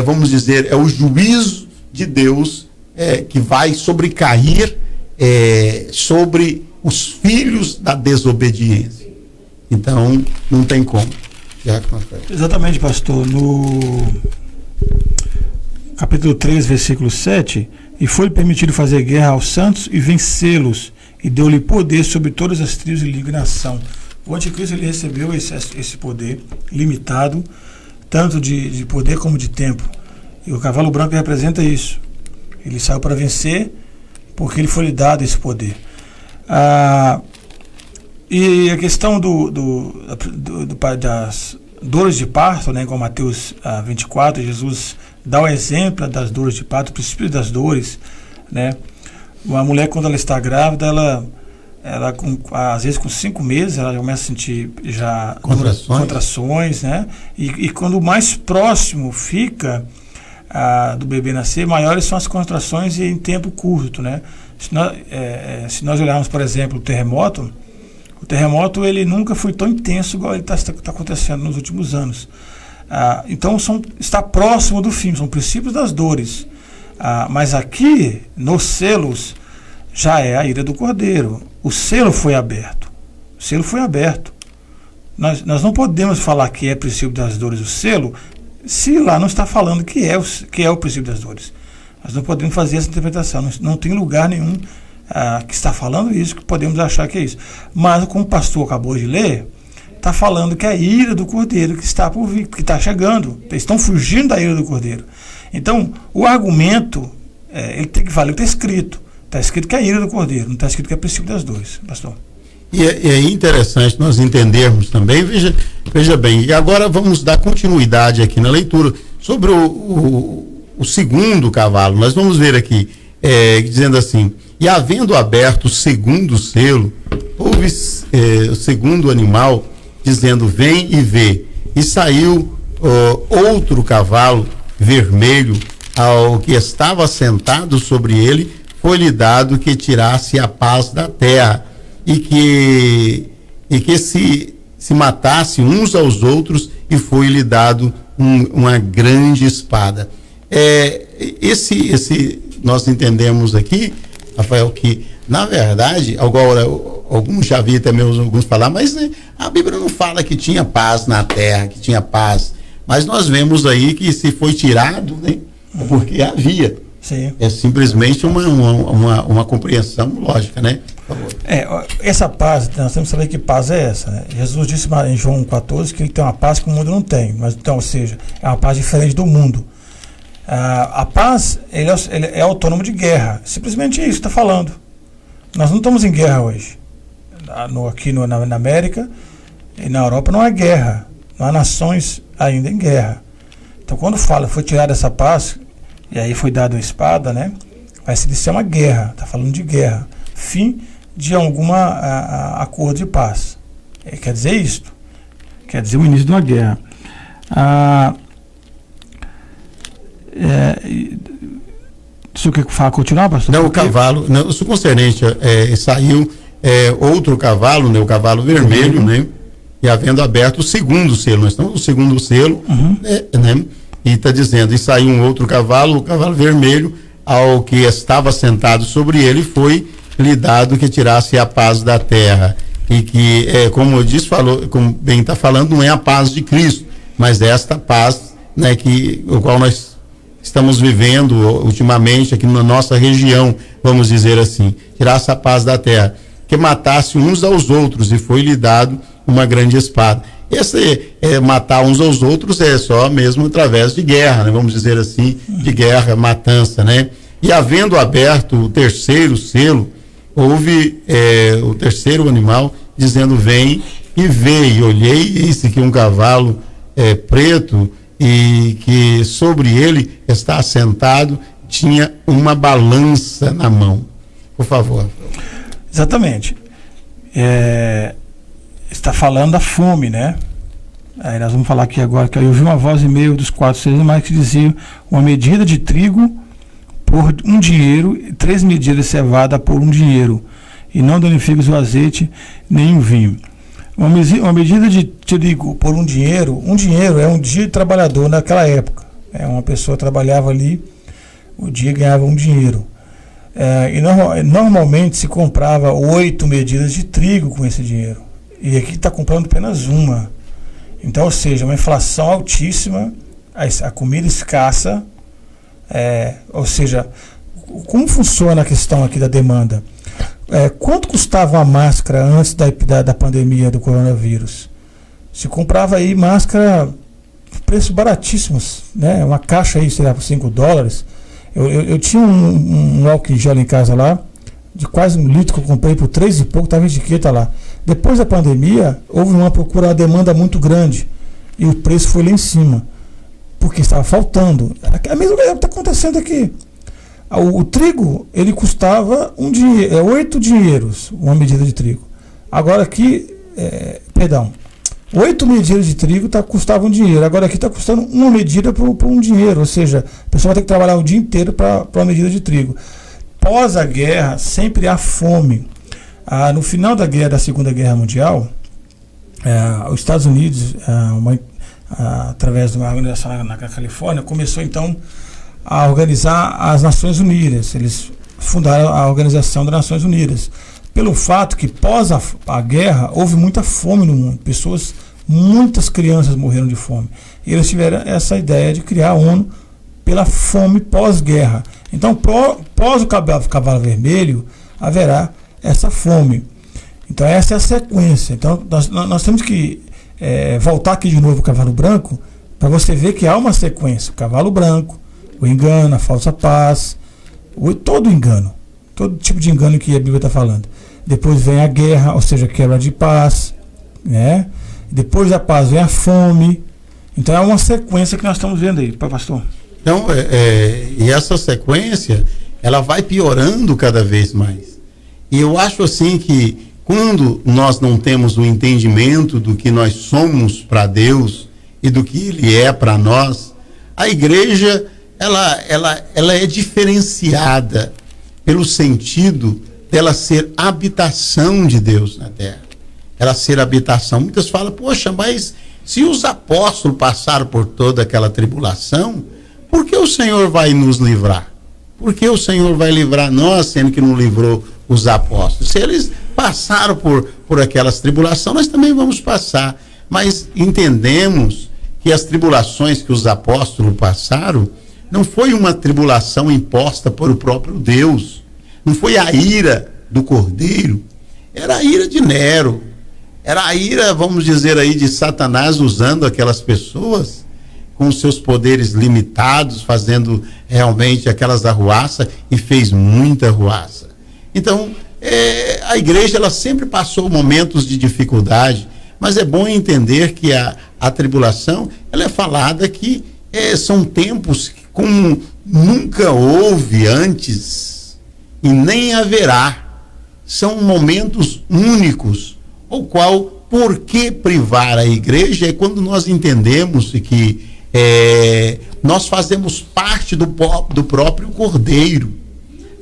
Vamos dizer, é o juízo de Deus que vai sobrecair sobre os filhos da desobediência. Então, não tem como. Exatamente, pastor. No capítulo 3, versículo 7, E foi-lhe permitido fazer guerra aos santos e vencê-los, e deu-lhe poder sobre todas as tribos e língua e nação. O anticristo ele recebeu esse poder limitado, tanto de poder como de tempo. E o cavalo branco representa isso. Ele saiu para vencer porque ele foi lhe dado esse poder. E a questão das dores de parto, né, com Mateus 24, Jesus dá o exemplo das dores de parto, o princípio das dores, né? Uma mulher, quando ela está grávida, ela às vezes com 5 meses, ela começa a sentir já contrações, né? E quando mais próximo fica do bebê nascer, maiores são as contrações e em tempo curto, né? Se nós olharmos, por exemplo, o terremoto ele nunca foi tão intenso igual ele está acontecendo nos últimos anos. Então está próximo do fim, são princípios das dores. Mas aqui, nos selos, já é a ira do Cordeiro. O selo foi aberto. Nós não podemos falar que é princípio das dores o selo, se lá não está falando que é o princípio das dores. Nós não podemos fazer essa interpretação. Não tem lugar nenhum que está falando isso, que podemos achar que é isso. Mas, como o pastor acabou de ler, está falando que é a ira do Cordeiro que está por vir, que está chegando. Eles estão fugindo da ira do Cordeiro. Então, o argumento, ele tem que valer o que está escrito. Está escrito que é a ira do Cordeiro, não está escrito que é o princípio das dores, pastor. E é interessante nós entendermos também, veja bem, e agora vamos dar continuidade aqui na leitura sobre o segundo cavalo. Nós vamos ver aqui, dizendo assim: e havendo aberto o segundo selo, houve o segundo animal, dizendo: vem e vê. E saiu outro cavalo vermelho, ao que estava sentado sobre ele, foi-lhe dado que tirasse a paz da terra, e que se matasse uns aos outros, e foi-lhe dado uma grande espada. Nós entendemos aqui, Rafael, que na verdade, agora alguns já vi até mesmo alguns falar, mas né, a Bíblia não fala que tinha paz na terra, que tinha paz, mas nós vemos aí que se foi tirado, né, porque havia. Sim. É simplesmente uma compreensão lógica, né? Por favor. Essa paz, nós temos que saber que paz é essa, né? Jesus disse em João 14 que ele tem uma paz que o mundo não tem, mas então, ou seja, é uma paz diferente do mundo. A paz, ele é autônomo de guerra, simplesmente isso que está falando. Nós não estamos em guerra hoje. Aqui na América e na Europa não há guerra, não há nações ainda em guerra. Então, quando foi tirada essa paz, e aí foi dada uma espada, né? Vai ser uma guerra, está falando de guerra, fim de alguma acordo de paz. Quer dizer isto, quer dizer o início de uma guerra. Se o que falar continuar, pastor? Não, o cavalo, não, o concernente saiu outro cavalo, né? O cavalo vermelho, né? E havendo aberto o segundo selo, nós estamos no segundo selo, né? E está dizendo, e saiu um outro cavalo, o cavalo vermelho, ao que estava sentado sobre ele, foi lhe dado que tirasse a paz da terra. E que, como eu disse, como bem está falando, não é a paz de Cristo, mas esta paz, né, o qual nós estamos vivendo ultimamente aqui na nossa região, vamos dizer assim, tirasse a paz da terra, que matasse uns aos outros, e foi lhe dado uma grande espada. Matar uns aos outros é só mesmo através de guerra, né? Vamos dizer assim, de guerra, matança, né? E havendo aberto o terceiro selo, houve o terceiro animal dizendo: vem e vê. E olhei, eis aqui um cavalo preto, e que sobre ele está assentado, tinha uma balança na mão. Por favor. Exatamente. Está falando da fome, né? Aí nós vamos falar aqui agora que eu ouvi uma voz em meio dos 4 seres animais que dizia: uma medida de trigo por um dinheiro, 3 medidas de cevada por um dinheiro, e não danificas o azeite nem o vinho. Uma medida de trigo por um dinheiro é um dia de trabalhador naquela época. Uma pessoa trabalhava ali, o dia ganhava um dinheiro. Normalmente se comprava 8 medidas de trigo com esse dinheiro. E aqui está comprando apenas uma. Então, ou seja, uma inflação altíssima, a comida escassa, ou seja, como funciona a questão aqui da demanda? Quanto custava uma máscara antes da pandemia do coronavírus? Se comprava aí máscara, preços baratíssimos, né? Uma caixa aí, sei lá, por $5. Eu tinha um álcool em gel em casa lá, de quase 1 litro, que eu comprei por 3 e pouco, estava em etiqueta lá. Depois da pandemia, houve uma demanda muito grande, e o preço foi lá em cima, porque estava faltando. A mesma coisa que está acontecendo aqui. O trigo, ele custava 8 dinheiros, uma medida de trigo. Agora aqui, 8 medidas de trigo custava $1. Agora aqui está custando uma medida por $1. Ou seja, a pessoa vai ter que trabalhar o dia inteiro para uma medida de trigo. Pós a guerra, sempre há fome. No final da Segunda Guerra Mundial, os Estados Unidos, através de uma organização na Califórnia, começou então a organizar as Nações Unidas. Eles fundaram a Organização das Nações Unidas. Pelo fato que pós a guerra houve muita fome no mundo, muitas crianças morreram de fome. E eles tiveram essa ideia de criar a ONU pela fome pós-guerra. Então, pós o Cavalo Vermelho, haverá essa fome. Então, essa é a sequência. Então, nós temos que voltar aqui de novo o Cavalo Branco, para você ver que há uma sequência. O Cavalo Branco, o engano, a falsa paz, todo engano, todo tipo de engano que a Bíblia está falando. Depois vem a guerra, ou seja, quebra de paz, né? Depois da paz vem a fome. Então é uma sequência que nós estamos vendo aí, pastor. Então, e essa sequência, ela vai piorando cada vez mais. E eu acho assim que quando nós não temos o entendimento do que nós somos para Deus e do que Ele é para nós, a igreja ela é diferenciada pelo sentido dela ser habitação de Deus na terra. Ela ser habitação. Muitas falam, poxa, mas se os apóstolos passaram por toda aquela tribulação, por que o Senhor vai nos livrar? Por que o Senhor vai livrar nós, sendo que não livrou os apóstolos? Se eles passaram por aquelas tribulações, nós também vamos passar. Mas entendemos que as tribulações que os apóstolos passaram não foi uma tribulação imposta por o próprio Deus. Não foi a ira do Cordeiro. Era a ira de Nero. Era a ira, vamos dizer aí, de Satanás usando aquelas pessoas com seus poderes limitados, fazendo realmente aquelas arruaças, e fez muita arruaça. Então, a igreja ela sempre passou momentos de dificuldade, mas é bom entender que a tribulação, ela é falada que são tempos como nunca houve antes e nem haverá. São momentos únicos, o qual, por que privar a igreja? É quando nós entendemos que nós fazemos parte do próprio Cordeiro.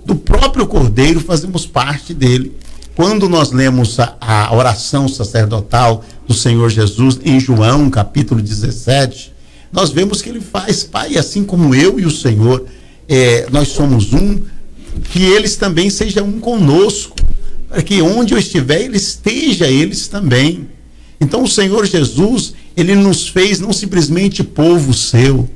Do próprio Cordeiro fazemos parte dele. Quando nós lemos a oração sacerdotal do Senhor Jesus em João, capítulo 17, nós vemos que ele faz, Pai, assim como eu e o Senhor, nós somos um, que eles também sejam um conosco, para que onde eu estiver, ele esteja eles também. Então o Senhor Jesus, ele nos fez não simplesmente povo seu,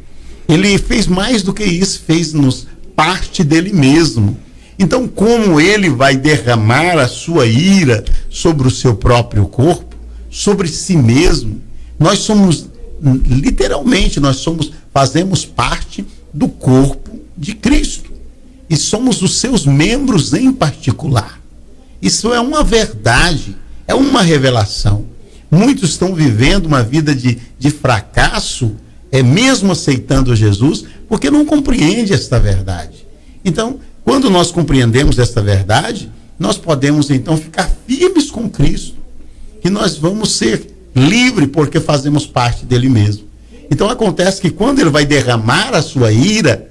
ele fez mais do que isso, fez-nos parte dele mesmo. Então, como ele vai derramar a sua ira sobre o seu próprio corpo, sobre si mesmo, nós somos, literalmente, fazemos parte do corpo de Cristo. E somos os seus membros em particular. Isso é uma verdade, é uma revelação. Muitos estão vivendo uma vida de fracasso, mesmo aceitando Jesus, porque não compreende esta verdade. Então, quando nós compreendemos esta verdade, nós podemos então ficar firmes com Cristo, que nós vamos ser livres porque fazemos parte dele mesmo. Então acontece que quando ele vai derramar a sua ira,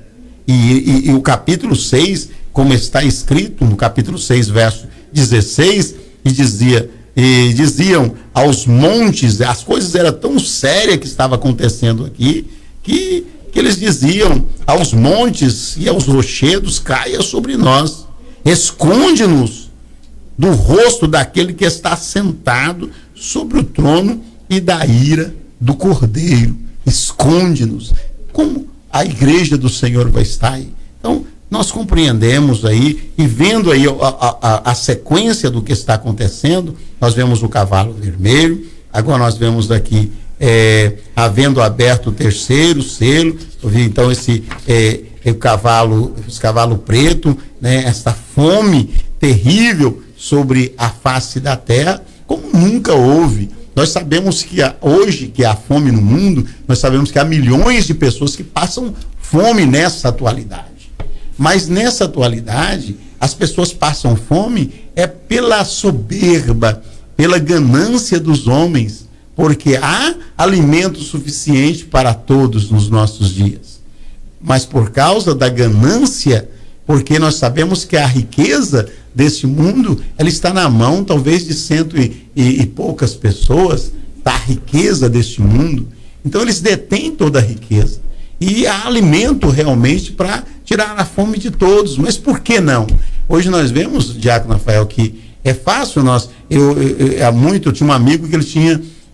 e o capítulo 6, como está escrito no capítulo 6, verso 16, e diziam aos montes, as coisas eram tão sérias que estava acontecendo aqui, que eles diziam aos montes e aos rochedos, caia sobre nós, esconde-nos do rosto daquele que está sentado sobre o trono e da ira do Cordeiro, esconde-nos. Como a igreja do Senhor vai estar aí? Então, nós compreendemos aí, e vendo aí a sequência do que está acontecendo, nós vemos o cavalo vermelho, agora nós vemos aqui havendo aberto o terceiro selo, então esse cavalo preto, né, essa fome terrível sobre a face da terra, como nunca houve. Nós sabemos que hoje que há fome no mundo, nós sabemos que há milhões de pessoas que passam fome nessa atualidade. Mas nessa atualidade, as pessoas passam fome pela soberba, pela ganância dos homens, porque há alimento suficiente para todos nos nossos dias. Mas por causa da ganância, porque nós sabemos que a riqueza desse mundo, ela está na mão talvez de cento e poucas pessoas, da riqueza deste mundo. Então eles detêm toda a riqueza. E há alimento realmente para tirar a fome de todos. Mas por que não? Hoje nós vemos, Diácono Rafael, que é fácil nós... Eu tinha um amigo que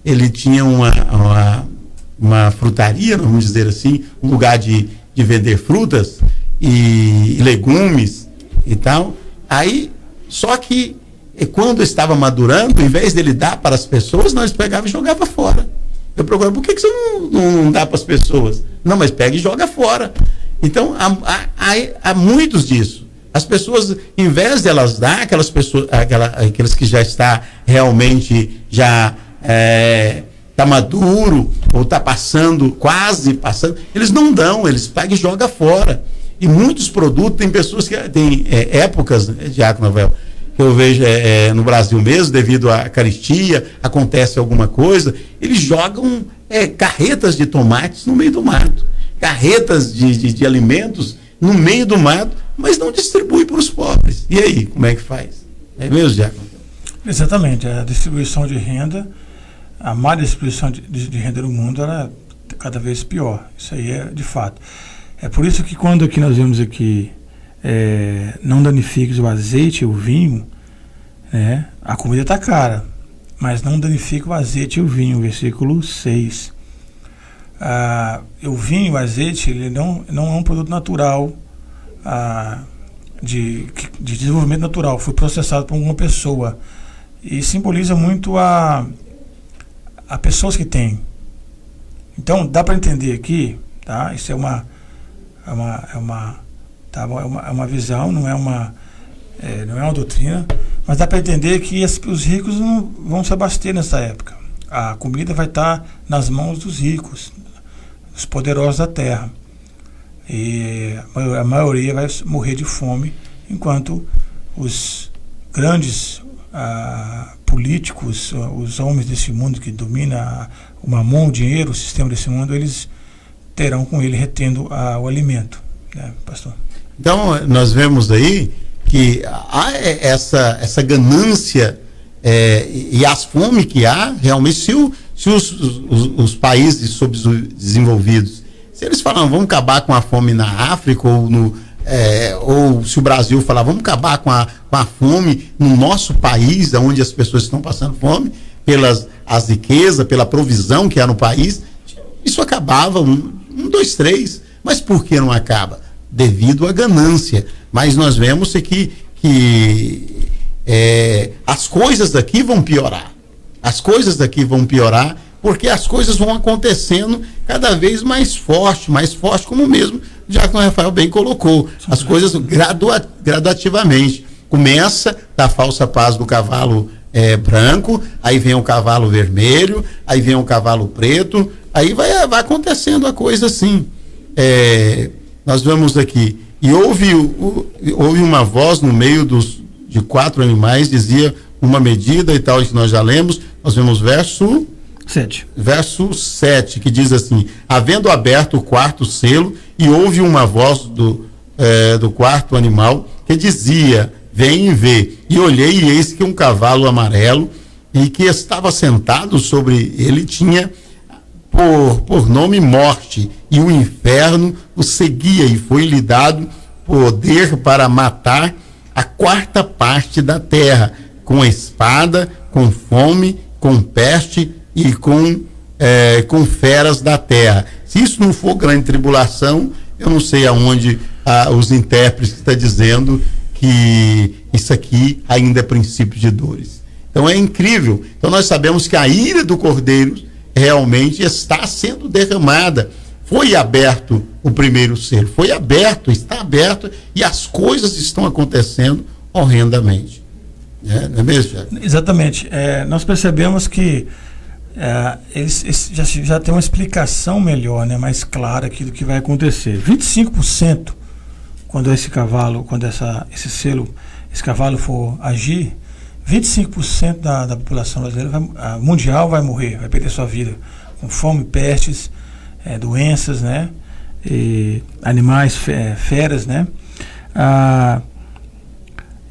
ele tinha uma frutaria, vamos dizer assim, um lugar de vender frutas e legumes e tal. Aí, só que quando estava madurando, em vez dele dar para as pessoas, nós pegava e jogava fora. Eu procurava, por que você não dá para as pessoas? Não, mas pega e joga fora. Então, há muitos disso. As pessoas, em vez de elas dar, aqueles que já está realmente, já está maduro, ou está quase passando, eles não dão, eles pegam e jogam fora. E muitos produtos, tem pessoas que tem épocas, Diácono Rafael, que eu vejo no Brasil mesmo, devido à caristia, acontece alguma coisa, eles jogam carretas de tomates no meio do mato, carretas de alimentos no meio do mato, mas não distribui para os pobres. E aí, como é que faz? É mesmo, Diácono? Exatamente, a distribuição de renda, a má distribuição de renda no mundo, ela é cada vez pior. Isso aí é de fato. É por isso que quando aqui nós vemos aqui não danifiques o azeite e o vinho, né, a comida está cara, mas não danifica o azeite e o vinho, versículo 6. O vinho e o azeite, ele não é um produto natural, de desenvolvimento natural, foi processado por uma pessoa e simboliza muito a pessoas que têm. Então dá para entender aqui, tá? Isso é uma visão, não é uma doutrina, mas dá para entender que os ricos não vão se abastecer nessa época. A comida vai estar nas mãos dos ricos, os poderosos da terra. E a maioria vai morrer de fome, enquanto os grandes políticos, os homens desse mundo que domina o mamon, o dinheiro, o sistema desse mundo, eles terão com ele retendo o alimento, né, pastor? Então nós vemos aí que há essa ganância e as fomes que há realmente, se os países subdesenvolvidos, se eles falam vamos acabar com a fome na África ou se o Brasil falar vamos acabar com a fome no nosso país, onde as pessoas estão passando fome, pelas riquezas, pela provisão que há no país, isso acabava, 1, 2, 3, mas por que não acaba? Devido à ganância. Mas nós vemos que as coisas daqui vão piorar. As coisas daqui vão piorar porque as coisas vão acontecendo cada vez mais forte, como mesmo o Diácono Rafael bem colocou. As coisas gradativamente. Começa da falsa paz do cavalo branco, aí vem o cavalo vermelho, aí vem o cavalo preto, aí vai acontecendo a coisa assim. Nós vemos aqui, e houve uma voz no meio de 4 animais, dizia uma medida e tal, que nós já lemos. Nós vemos verso 7, que diz assim: havendo aberto o 4º selo, e houve uma voz do 4º animal que dizia: vem e vê. E olhei, e eis que um cavalo amarelo, e que estava sentado sobre ele, tinha por nome Morte, e o inferno o seguia, e foi-lhe dado poder para matar a 4ª parte da terra, com espada, com fome, com peste e com feras da terra. Se isso não for grande tribulação, eu não sei aonde os intérpretes que está dizendo que isso aqui ainda é princípio de dores. Então é incrível. Então nós sabemos que a ira do Cordeiro realmente está sendo derramada. Foi aberto o primeiro selo, foi aberto, está aberto, e as coisas estão acontecendo horrendamente. Não é mesmo, Jair? Exatamente. Nós percebemos que eles já tem uma explicação melhor, né, mais clara aqui do que vai acontecer. 25%, quando esse cavalo, esse selo, esse cavalo for agir, 25% da população brasileira mundial vai morrer, vai perder sua vida, com fome, pestes, doenças, né, e animais, feras, né,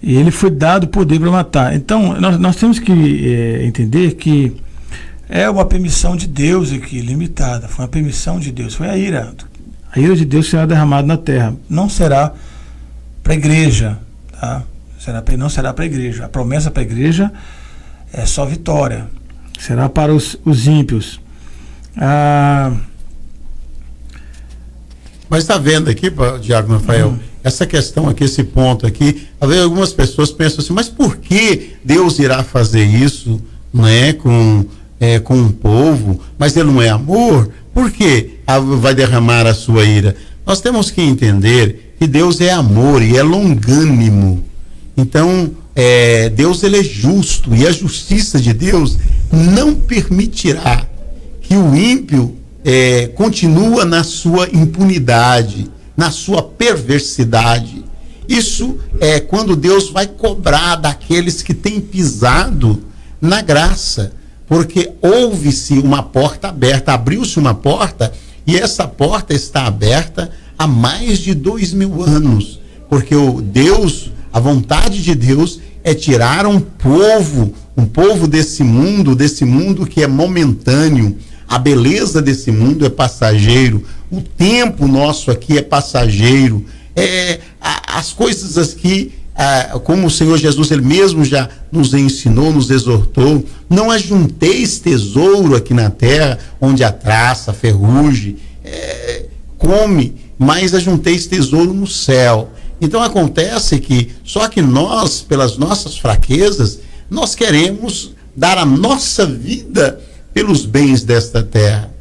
e ele foi dado poder para matar. Então nós temos que entender que é uma permissão de Deus aqui, limitada, foi uma permissão de Deus, foi a ira de Deus será derramada na terra, não será para a igreja, tá? Não será para a igreja, a promessa para a igreja é só vitória, será para os ímpios. Mas está vendo aqui, Diácono Rafael, essa questão aqui, esse ponto aqui, talvez algumas pessoas pensam assim, mas por que Deus irá fazer isso, né, com um povo, mas ele não é amor? Por que vai derramar a sua ira? Nós temos que entender que Deus é amor e é longânimo. Então, Deus ele é justo, e a justiça de Deus não permitirá que o ímpio continua na sua impunidade, na sua perversidade. Isso é quando Deus vai cobrar daqueles que têm pisado na graça, porque houve-se uma porta aberta, abriu-se uma porta, e essa porta está aberta há mais de 2000 anos, porque a vontade de Deus é tirar um povo desse mundo que é momentâneo. A beleza desse mundo é passageiro, o tempo nosso aqui é passageiro, as coisas aqui, como o Senhor Jesus ele mesmo já nos ensinou, nos exortou, não ajunteis tesouro aqui na terra, onde a traça, a ferrugem come, mas ajunteis tesouro no céu. Então acontece que, só que nós, pelas nossas fraquezas, nós queremos dar a nossa vida pelos bens desta terra,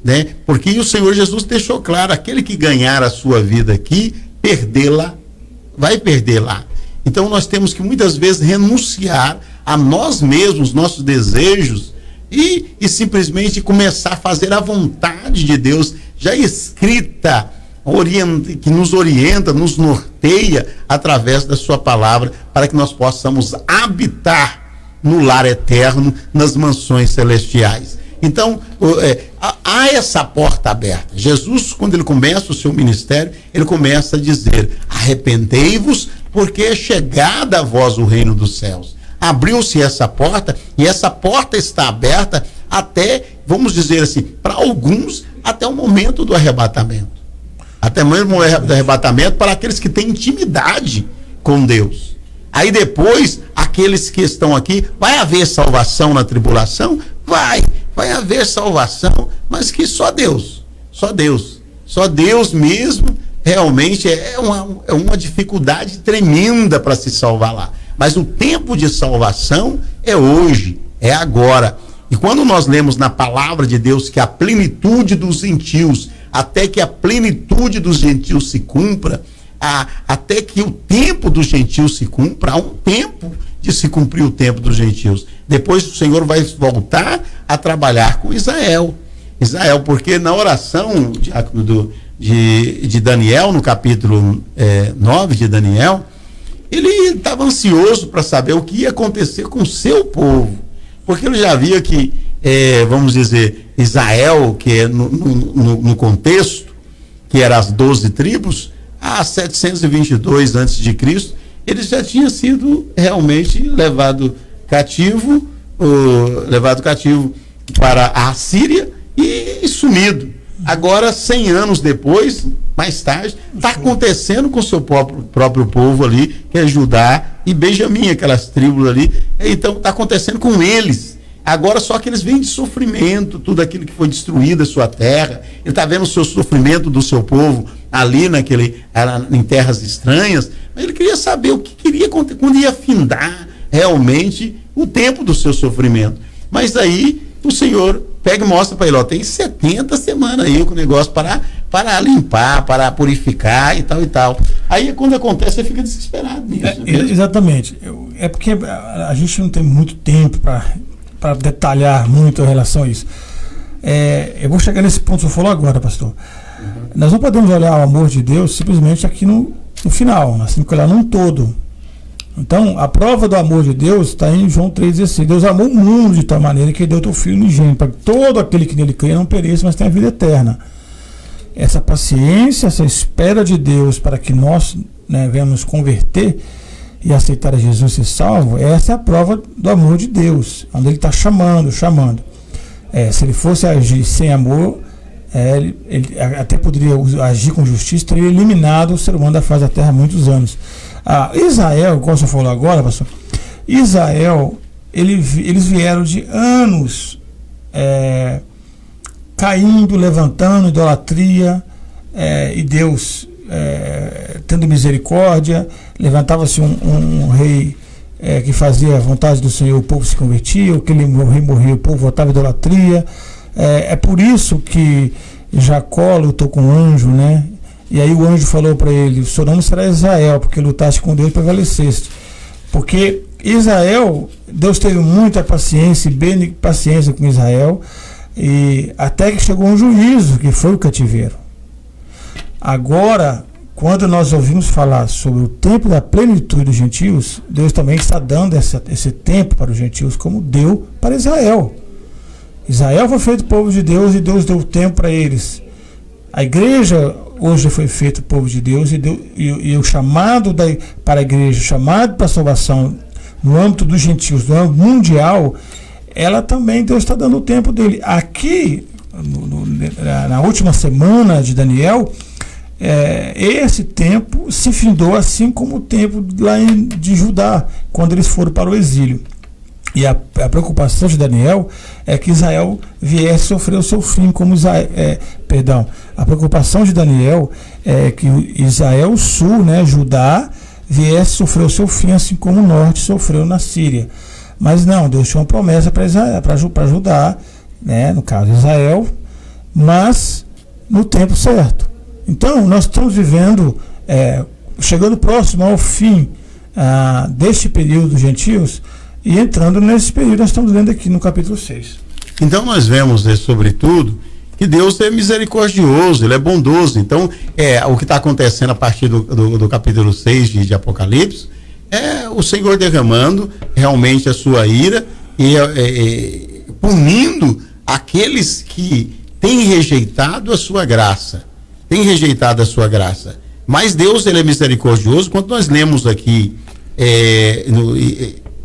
né? Porque o Senhor Jesus deixou claro, aquele que ganhar a sua vida aqui, perdê-la, vai perder lá. Então nós temos que muitas vezes renunciar a nós mesmos, nossos desejos, e simplesmente começar a fazer a vontade de Deus, já escrita, que nos orienta, nos norteia através da sua palavra, para que nós possamos habitar no lar eterno, nas mansões celestiais. Então, há essa porta aberta. Jesus, quando ele começa o seu ministério, ele começa a dizer: arrependei-vos, porque é chegada a vós o reino dos céus. Abriu-se essa porta, e essa porta está aberta até, vamos dizer assim, para alguns, até o momento do arrebatamento. Até mesmo o arrebatamento para aqueles que têm intimidade com Deus. Aí depois, aqueles que estão aqui, vai haver salvação na tribulação? Vai haver salvação, mas que só Deus mesmo, realmente é uma dificuldade tremenda para se salvar lá. Mas o tempo de salvação é hoje, é agora. E quando nós lemos na palavra de Deus que a plenitude dos gentios, até que a plenitude dos gentios se cumpra, até que o tempo dos gentios se cumpra, há um tempo de se cumprir o tempo dos gentios. Depois o Senhor vai voltar a trabalhar com Israel, porque na oração de Daniel, no capítulo 9 de Daniel, ele estava ansioso para saber o que ia acontecer com o seu povo, porque ele já via que, vamos dizer, Israel, que é no contexto, que eram as 12 tribos, há 722 a.C., ele já tinha sido realmente levado cativo para a Síria e sumido. Agora, 100 anos depois, mais tarde, está acontecendo com o seu próprio povo ali, que é Judá e Benjamim, aquelas tribos ali. Então, está acontecendo com eles. Agora, só que eles vêm de sofrimento, tudo aquilo que foi destruído, a sua terra. Ele está vendo o seu sofrimento do seu povo ali em terras estranhas, mas ele queria saber o que queria, quando ia findar realmente o tempo do seu sofrimento. Mas aí o Senhor pega e mostra para ele, tem 70 semanas aí com o negócio para limpar, para purificar e tal e tal. Aí quando acontece, você fica desesperado nisso. Exatamente. É porque a gente não tem muito tempo para detalhar muito em relação a isso. Eu vou chegar nesse ponto que você falou agora, pastor. Nós não podemos olhar o amor de Deus simplesmente aqui no final, nós temos que olhar num todo. Então, a prova do amor de Deus está em João 3,16. Deus amou o mundo de tal maneira que deu o teu Filho unigênito, para que todo aquele que nele crê não pereça, mas tenha a vida eterna. Essa paciência, essa espera de Deus para que nós venhamos converter e aceitar a Jesus ser salvo, essa é a prova do amor de Deus, onde ele está chamando. Se ele fosse agir sem amor, ele até poderia agir com justiça, teria eliminado o ser humano da face da terra há muitos anos. Israel, como você falou agora, pastor, Israel, eles vieram de anos caindo, levantando, idolatria, e Deus tendo misericórdia, levantava-se um rei que fazia a vontade do Senhor, o povo se convertia, aquele rei morria, o povo voltava à idolatria. É por isso que Jacó lutou com o anjo, né? E aí o anjo falou para ele: o seu nome será Israel, porque lutaste com Deus e prevaleceste. Porque Israel, Deus teve muita paciência e paciência com Israel, e até que chegou um juízo, que foi o cativeiro. Agora, quando nós ouvimos falar sobre o tempo da plenitude dos gentios, Deus também está dando esse tempo para os gentios, como deu para Israel. Israel foi feito povo de Deus e Deus deu tempo para eles. A igreja hoje foi feito povo de Deus e o chamado para a igreja, o chamado para a salvação no âmbito dos gentios, no âmbito mundial, ela também, Deus está dando o tempo dele. Aqui, na última semana de Daniel, esse tempo se findou assim como o tempo lá de Judá, quando eles foram para o exílio. E a preocupação de Daniel é que Israel viesse sofrer o seu fim, como a preocupação de Daniel é que Israel, o sul, Judá, viesse sofrer o seu fim, assim como o norte sofreu na Síria. Mas não, Deus tinha uma promessa para Judá, no caso Israel, mas no tempo certo. Então, nós estamos vivendo, chegando próximo ao fim deste período dos gentios, e entrando nesse período, nós estamos lendo aqui no capítulo 6. Então nós vemos, sobretudo, que Deus é misericordioso, ele é bondoso. Então, o que está acontecendo a partir do capítulo 6 de Apocalipse, é o Senhor derramando realmente a sua ira e punindo aqueles que têm rejeitado a sua graça. Mas Deus, ele é misericordioso. Quando nós lemos aqui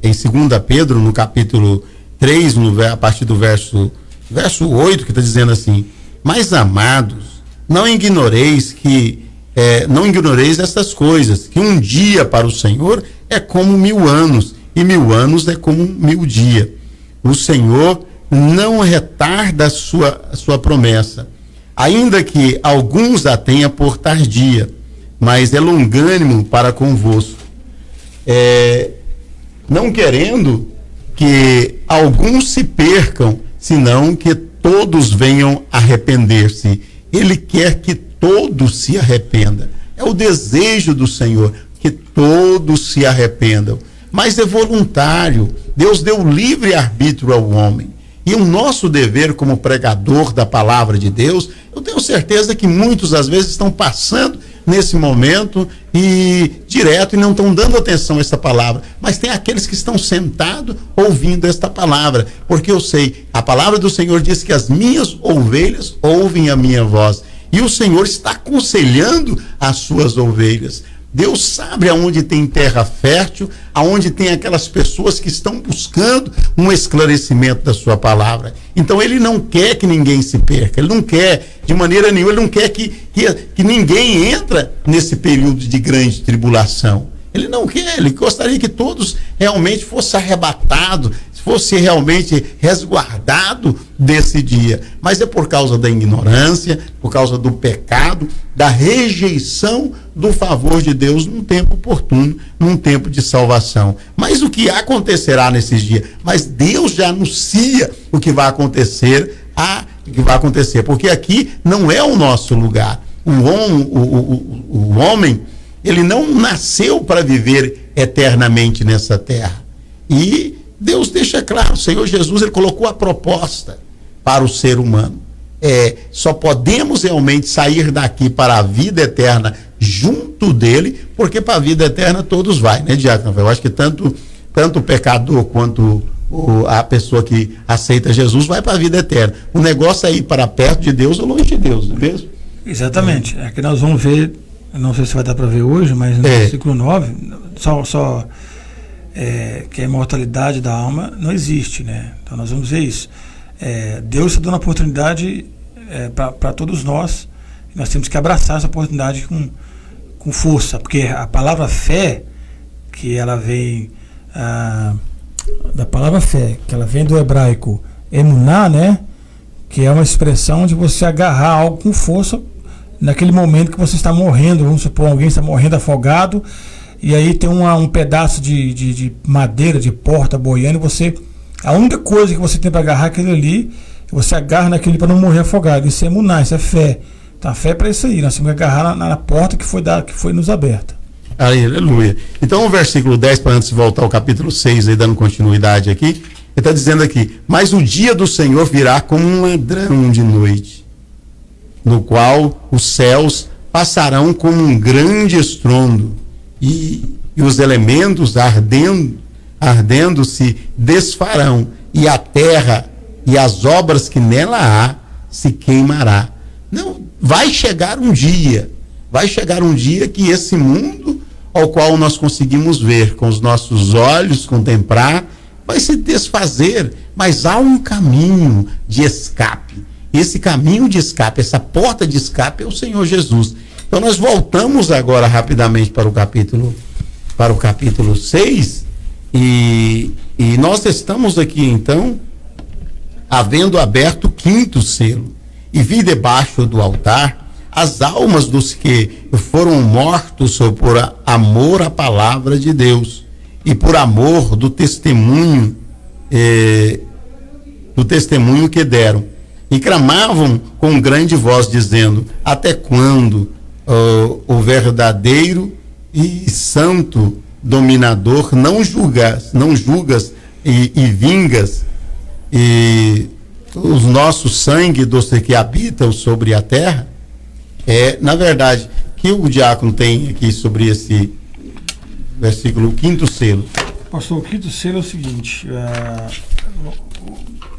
em 2 Pedro, no capítulo 3, a partir do verso 8, que está dizendo assim: mas amados, não ignoreis estas coisas, que um dia para o Senhor é como 1000 anos, e 1000 anos é como 1000 dias. O Senhor não retarda a sua promessa, ainda que alguns a tenha por tardia, mas é longânimo para convosco, não querendo que alguns se percam, senão que todos venham arrepender-se. Ele quer que todos se arrependam. É o desejo do Senhor, que todos se arrependam. Mas é voluntário. Deus deu livre arbítrio ao homem. E o nosso dever como pregador da palavra de Deus, eu tenho certeza que muitos às vezes estão passando nesse momento direto e não estão dando atenção a essa palavra, mas tem aqueles que estão sentados ouvindo esta palavra, porque eu sei, a palavra do Senhor diz que as minhas ovelhas ouvem a minha voz, e o Senhor está aconselhando as suas ovelhas. Deus sabe aonde tem terra fértil, aonde tem aquelas pessoas que estão buscando um esclarecimento da sua palavra. Então ele não quer que ninguém se perca, ele não quer de maneira nenhuma, ele não quer que ninguém entra nesse período de grande tribulação. Ele não quer, ele gostaria que todos realmente fossem arrebatados, fosse realmente resguardado desse dia. Mas é por causa da ignorância, por causa do pecado, da rejeição do favor de Deus num tempo oportuno, num tempo de salvação. Mas o que acontecerá nesses dias? Mas Deus já anuncia o que vai acontecer, porque aqui não é o nosso lugar. O homem, ele não nasceu para viver eternamente nessa terra. E Deus deixa claro, o Senhor Jesus, ele colocou a proposta para o ser humano. Só podemos realmente sair daqui para a vida eterna junto dele, porque para a vida eterna todos vai, né, Diácono? Eu acho que tanto o pecador quanto a pessoa que aceita Jesus vai para a vida eterna. O negócio é ir para perto de Deus ou longe de Deus, não é mesmo? Exatamente. É que nós vamos ver, não sei se vai dar para ver hoje, mas no versículo 9, que a imortalidade da alma não existe, né? Então nós vamos ver isso. Deus está dando a oportunidade para todos nós, e nós temos que abraçar essa oportunidade com força, porque a palavra fé, que ela vem da palavra fé, que ela vem do hebraico emuná, né? Que é uma expressão de você agarrar algo com força naquele momento que você está morrendo. Vamos supor, alguém está morrendo afogado, e aí tem um pedaço de madeira, de porta boiando, a única coisa que você tem para agarrar é aquele ali, você agarra naquele para não morrer afogado. Isso é emuná, isso é fé. Então a fé é para isso aí, nós temos que agarrar na porta que foi nos aberta. Aleluia. Então o versículo 10, para antes de voltar ao capítulo 6, aí dando continuidade aqui, ele está dizendo aqui: mas o dia do Senhor virá como um ladrão de noite, no qual os céus passarão como um grande estrondo, e os elementos ardendo se desfarão, e a terra e as obras que nela há se queimará. Não, vai chegar um dia que esse mundo ao qual nós conseguimos ver com os nossos olhos, contemplar, vai se desfazer, mas há um caminho de escape. Esse caminho de escape, essa porta de escape é o Senhor Jesus. Então nós voltamos agora rapidamente para o capítulo 6, e nós estamos aqui então havendo aberto o 5º selo, e vi debaixo do altar as almas dos que foram mortos por amor à palavra de Deus e por amor do testemunho que deram, e clamavam com grande voz dizendo: até quando, o verdadeiro e santo dominador, não julgas e vingas e os nossos sangue dos que habitam sobre a terra? Na verdade, que o diácono tem aqui sobre esse versículo, o 5º selo. Pastor, o 5º selo é o seguinte,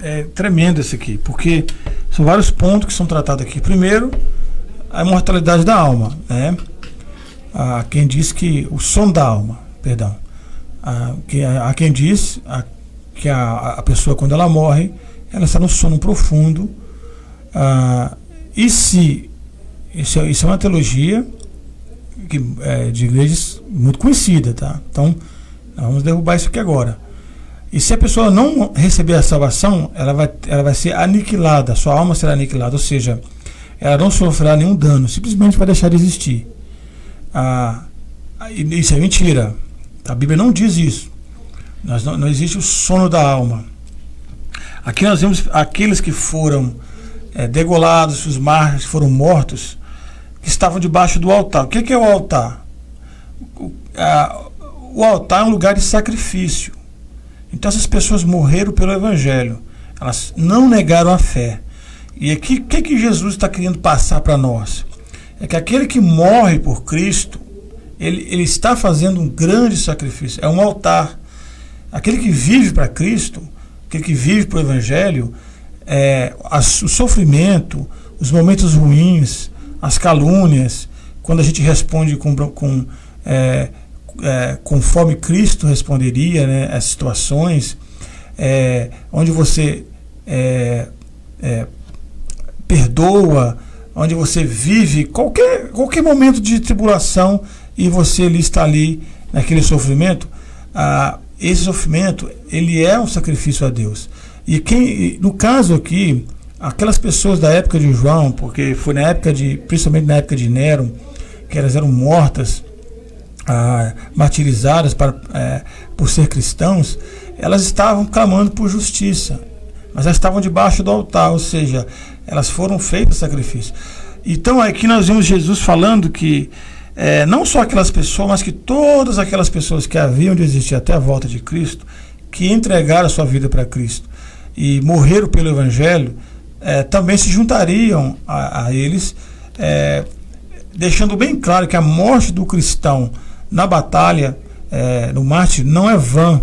é tremendo esse aqui, porque são vários pontos que são tratados aqui. Primeiro, a imortalidade da alma, né? Quem diz que o sono da alma, perdão, há quem diz que a pessoa, quando ela morre, ela está no sono profundo, e se isso é uma teologia de igrejas muito conhecida, tá? Então nós vamos derrubar isso aqui agora. E se a pessoa não receber a salvação, ela vai ser aniquilada, sua alma será aniquilada, ou seja, ela não sofrerá nenhum dano, simplesmente vai deixar de existir. Isso é mentira, a Bíblia não diz isso. Não existe o sono da alma. Aqui nós vemos aqueles que foram degolados, os mártires foram mortos, que estavam debaixo do altar. O que é o altar? O altar é um lugar de sacrifício. Então essas pessoas morreram pelo Evangelho, elas não negaram a fé. E aqui, o que Jesus está querendo passar para nós? É que aquele que morre por Cristo, ele está fazendo um grande sacrifício, é um altar. Aquele que vive para Cristo, aquele que vive para o Evangelho, o sofrimento, os momentos ruins, as calúnias, quando a gente responde conforme Cristo responderia, né, as situações, onde você perdoa, onde você vive qualquer momento de tribulação e você está ali naquele sofrimento, esse sofrimento, ele é um sacrifício a Deus. E no caso aqui, aquelas pessoas da época de João, porque foi principalmente na época de Nero, que elas eram mortas, martirizadas por ser cristãos, elas estavam clamando por justiça, mas elas estavam debaixo do altar, ou seja, elas foram feitas sacrifício. Então aqui nós vemos Jesus falando que não só aquelas pessoas, mas que todas aquelas pessoas que haviam de existir até a volta de Cristo, que entregaram a sua vida para Cristo e morreram pelo Evangelho, também se juntariam a eles, deixando bem claro que a morte do cristão na batalha, no mártir, não é vã,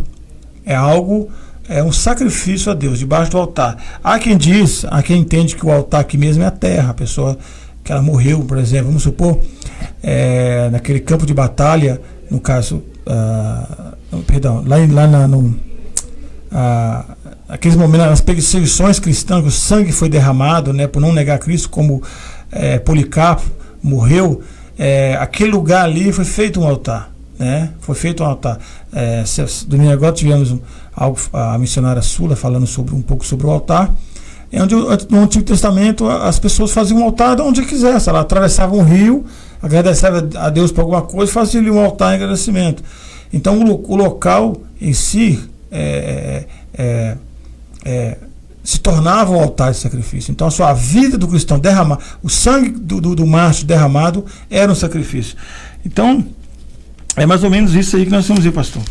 é um sacrifício a Deus, debaixo do altar. Há quem entende que o altar aqui mesmo é a terra, a pessoa que ela morreu, por exemplo, vamos supor, naquele campo de batalha, no caso, aqueles momentos, nas perseguições cristãs, que o sangue foi derramado, né, por não negar Cristo, como Policarpo morreu, aquele lugar ali foi feito um altar, né? Foi feito um altar. Domingo agora tivemos a missionária Sula falando um pouco sobre o altar, onde no Antigo Testamento as pessoas faziam um altar de onde quisesse. Ela atravessava um rio, agradeceva a Deus por alguma coisa e fazia ali um altar em agradecimento. Então o local em si se tornava um altar de sacrifício. Então a vida do cristão derramado, o sangue do mártir derramado era um sacrifício. Então é mais ou menos isso aí que nós vamos ver, pastor.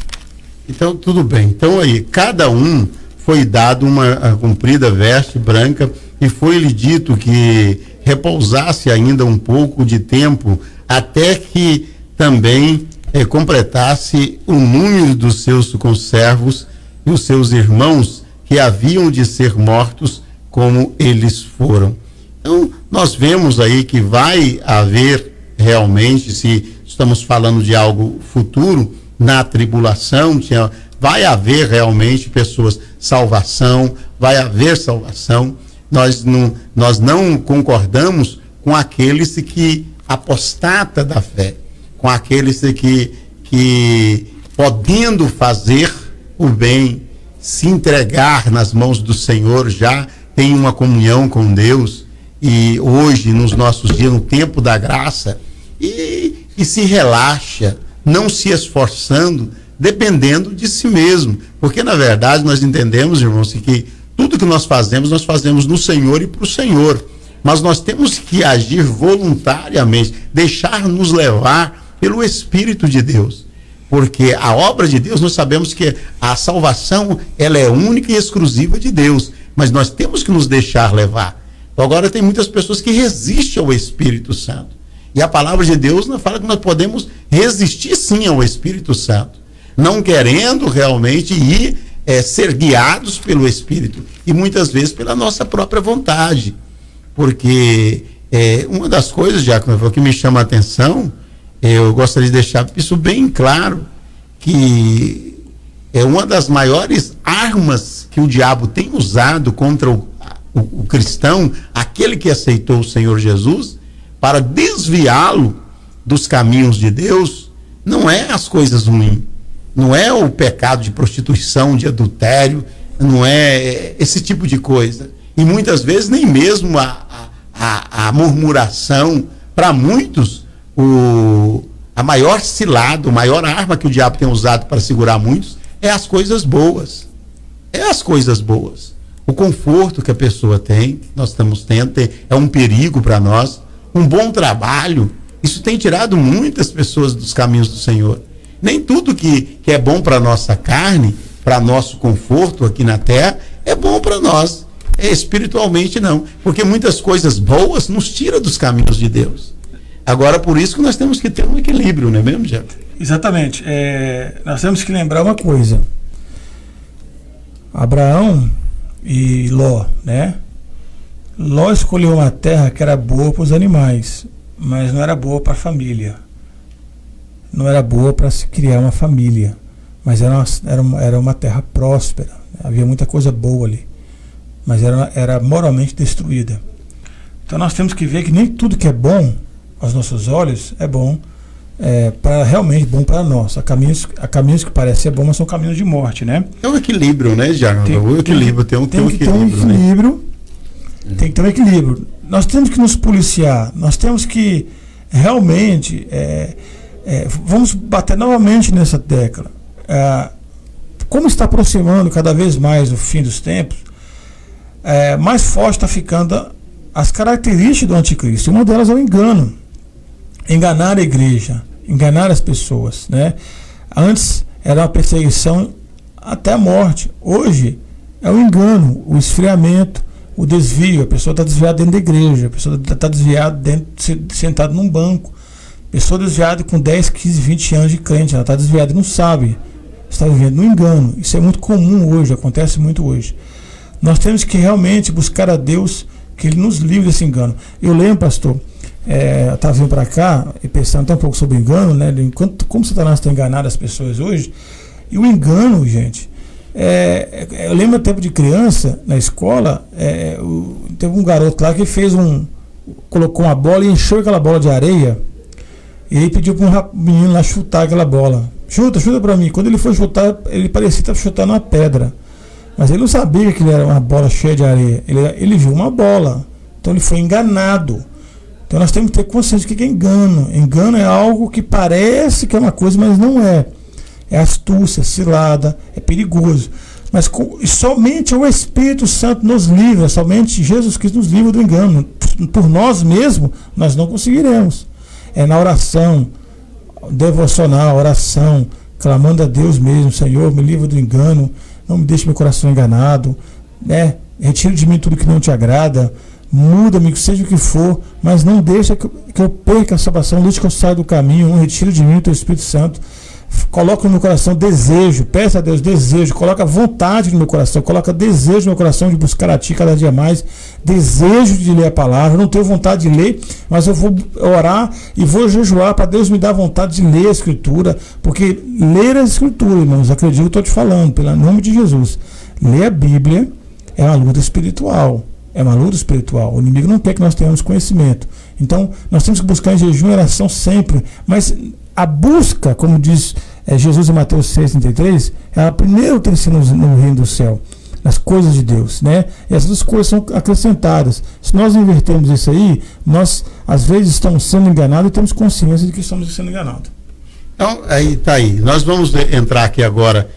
Então tudo bem. Então aí, cada um foi dado uma comprida veste branca e foi-lhe dito que repousasse ainda um pouco de tempo até que também completasse o número dos seus conservos e os seus irmãos que haviam de ser mortos como eles foram. Então nós vemos aí que vai haver realmente, se estamos falando de algo futuro, na tribulação, vai haver realmente salvação, vai haver salvação. Nós não concordamos com aqueles que apostata da fé, com aqueles que podendo fazer o bem, se entregar nas mãos do Senhor, já tem uma comunhão com Deus, e hoje, nos nossos dias, no tempo da graça, e se relaxa, não se esforçando, dependendo de si mesmo, porque na verdade nós entendemos, irmãos, que tudo que nós fazemos no Senhor e para o Senhor, mas nós temos que agir voluntariamente, deixar-nos levar pelo Espírito de Deus, porque a obra de Deus, nós sabemos que a salvação, ela é única e exclusiva de Deus, mas nós temos que nos deixar levar. Então, agora tem muitas pessoas que resistem ao Espírito Santo, e a palavra de Deus nos fala que nós podemos resistir sim ao Espírito Santo, não querendo realmente ser guiados pelo Espírito, e muitas vezes pela nossa própria vontade, porque uma das coisas, Diácono, que me chama a atenção, eu gostaria de deixar isso bem claro, que é uma das maiores armas que o diabo tem usado contra o cristão, aquele que aceitou o Senhor Jesus, para desviá-lo dos caminhos de Deus, não é as coisas ruins, não é o pecado de prostituição, de adultério, não é esse tipo de coisa, e muitas vezes nem mesmo a murmuração. Para muitos, a maior cilada, a maior arma que o diabo tem usado para segurar muitos é as coisas boas, o conforto que a pessoa tem, nós estamos tendo, é um perigo para nós, um bom trabalho, isso tem tirado muitas pessoas dos caminhos do Senhor. Nem tudo que é bom para nossa carne, para nosso conforto aqui na terra, é bom para nós, espiritualmente não, porque muitas coisas boas nos tiram dos caminhos de Deus. Agora, por isso que nós temos que ter um equilíbrio, não é mesmo, Jeff? Exatamente. Nós temos que lembrar uma coisa. Abraão e Ló, né? Ló escolheu uma terra que era boa para os animais, mas não era boa para a família. Não era boa para se criar uma família, mas era uma terra próspera. Havia muita coisa boa ali, mas era moralmente destruída. Então nós temos que ver que nem tudo que é bom aos nossos olhos é bom para realmente bom para nós. Há caminhos que parecem ser bons, mas são caminhos de morte, né? É um equilíbrio, né, Diago? Tem que ter um equilíbrio. Tem que ter um equilíbrio. Nós temos que nos policiar, nós temos que realmente vamos bater novamente nessa tecla. Como está aproximando cada vez mais o fim dos tempos, mais forte está ficando as características do anticristo. Uma delas é o engano. Enganar a igreja, enganar as pessoas, né? Antes era uma perseguição até a morte. Hoje é o engano, o esfriamento, o desvio. A pessoa está desviada dentro da igreja, a pessoa está desviada sentada num banco. A pessoa desviada com 10, 15, 20 anos de crente, ela está desviada e não sabe. Está vivendo no engano. Isso é muito comum hoje, acontece muito hoje. Nós temos que realmente buscar a Deus, que Ele nos livre desse engano. Eu lembro, pastor, eu estava vindo para cá e pensando até um pouco sobre o engano, né? Como Satanás está enganando as pessoas hoje. E o engano, gente, eu lembro no tempo de criança, na escola, teve um garoto lá que colocou uma bola e encheu aquela bola de areia, e aí pediu para um menino lá chutar aquela bola. Chuta para mim. Quando ele foi chutar, ele parecia estar chutando uma pedra, mas ele não sabia que era uma bola cheia de areia. Ele viu uma bola, então ele foi enganado. Então nós temos que ter consciência de que é engano. Engano é algo que parece que é uma coisa, mas não é. É astúcia, cilada, é perigoso. Mas somente o Espírito Santo nos livra, somente Jesus Cristo nos livra do engano. Por nós mesmos, nós não conseguiremos. É na oração devocional, oração, clamando a Deus mesmo: Senhor, me livra do engano, não me deixe meu coração enganado, né? Retira de mim tudo que não te agrada, muda-me, seja o que for, mas não deixa que eu perca a salvação, não deixe que eu saia do caminho, não retira de mim o teu Espírito Santo. Coloca no meu coração desejo, peça a Deus desejo, coloca vontade no meu coração, coloca desejo no meu coração de buscar a Ti cada dia mais, desejo de ler a palavra. Não tenho vontade de ler, mas eu vou orar e vou jejuar para Deus me dar vontade de ler a Escritura, porque ler a Escritura, irmãos, acredito que estou te falando, pelo nome de Jesus, ler a Bíblia é uma luta espiritual. É uma luta espiritual. O inimigo não quer que nós tenhamos conhecimento. Então, nós temos que buscar em jejum e oração sempre. Mas a busca, como diz Jesus em Mateus 6,33, ela primeiro tem que ser no reino do céu, nas coisas de Deus, né? E essas duas coisas são acrescentadas. Se nós invertermos isso aí, nós às vezes estamos sendo enganados e temos consciência de que estamos sendo enganados. Então, aí. Nós vamos entrar aqui agora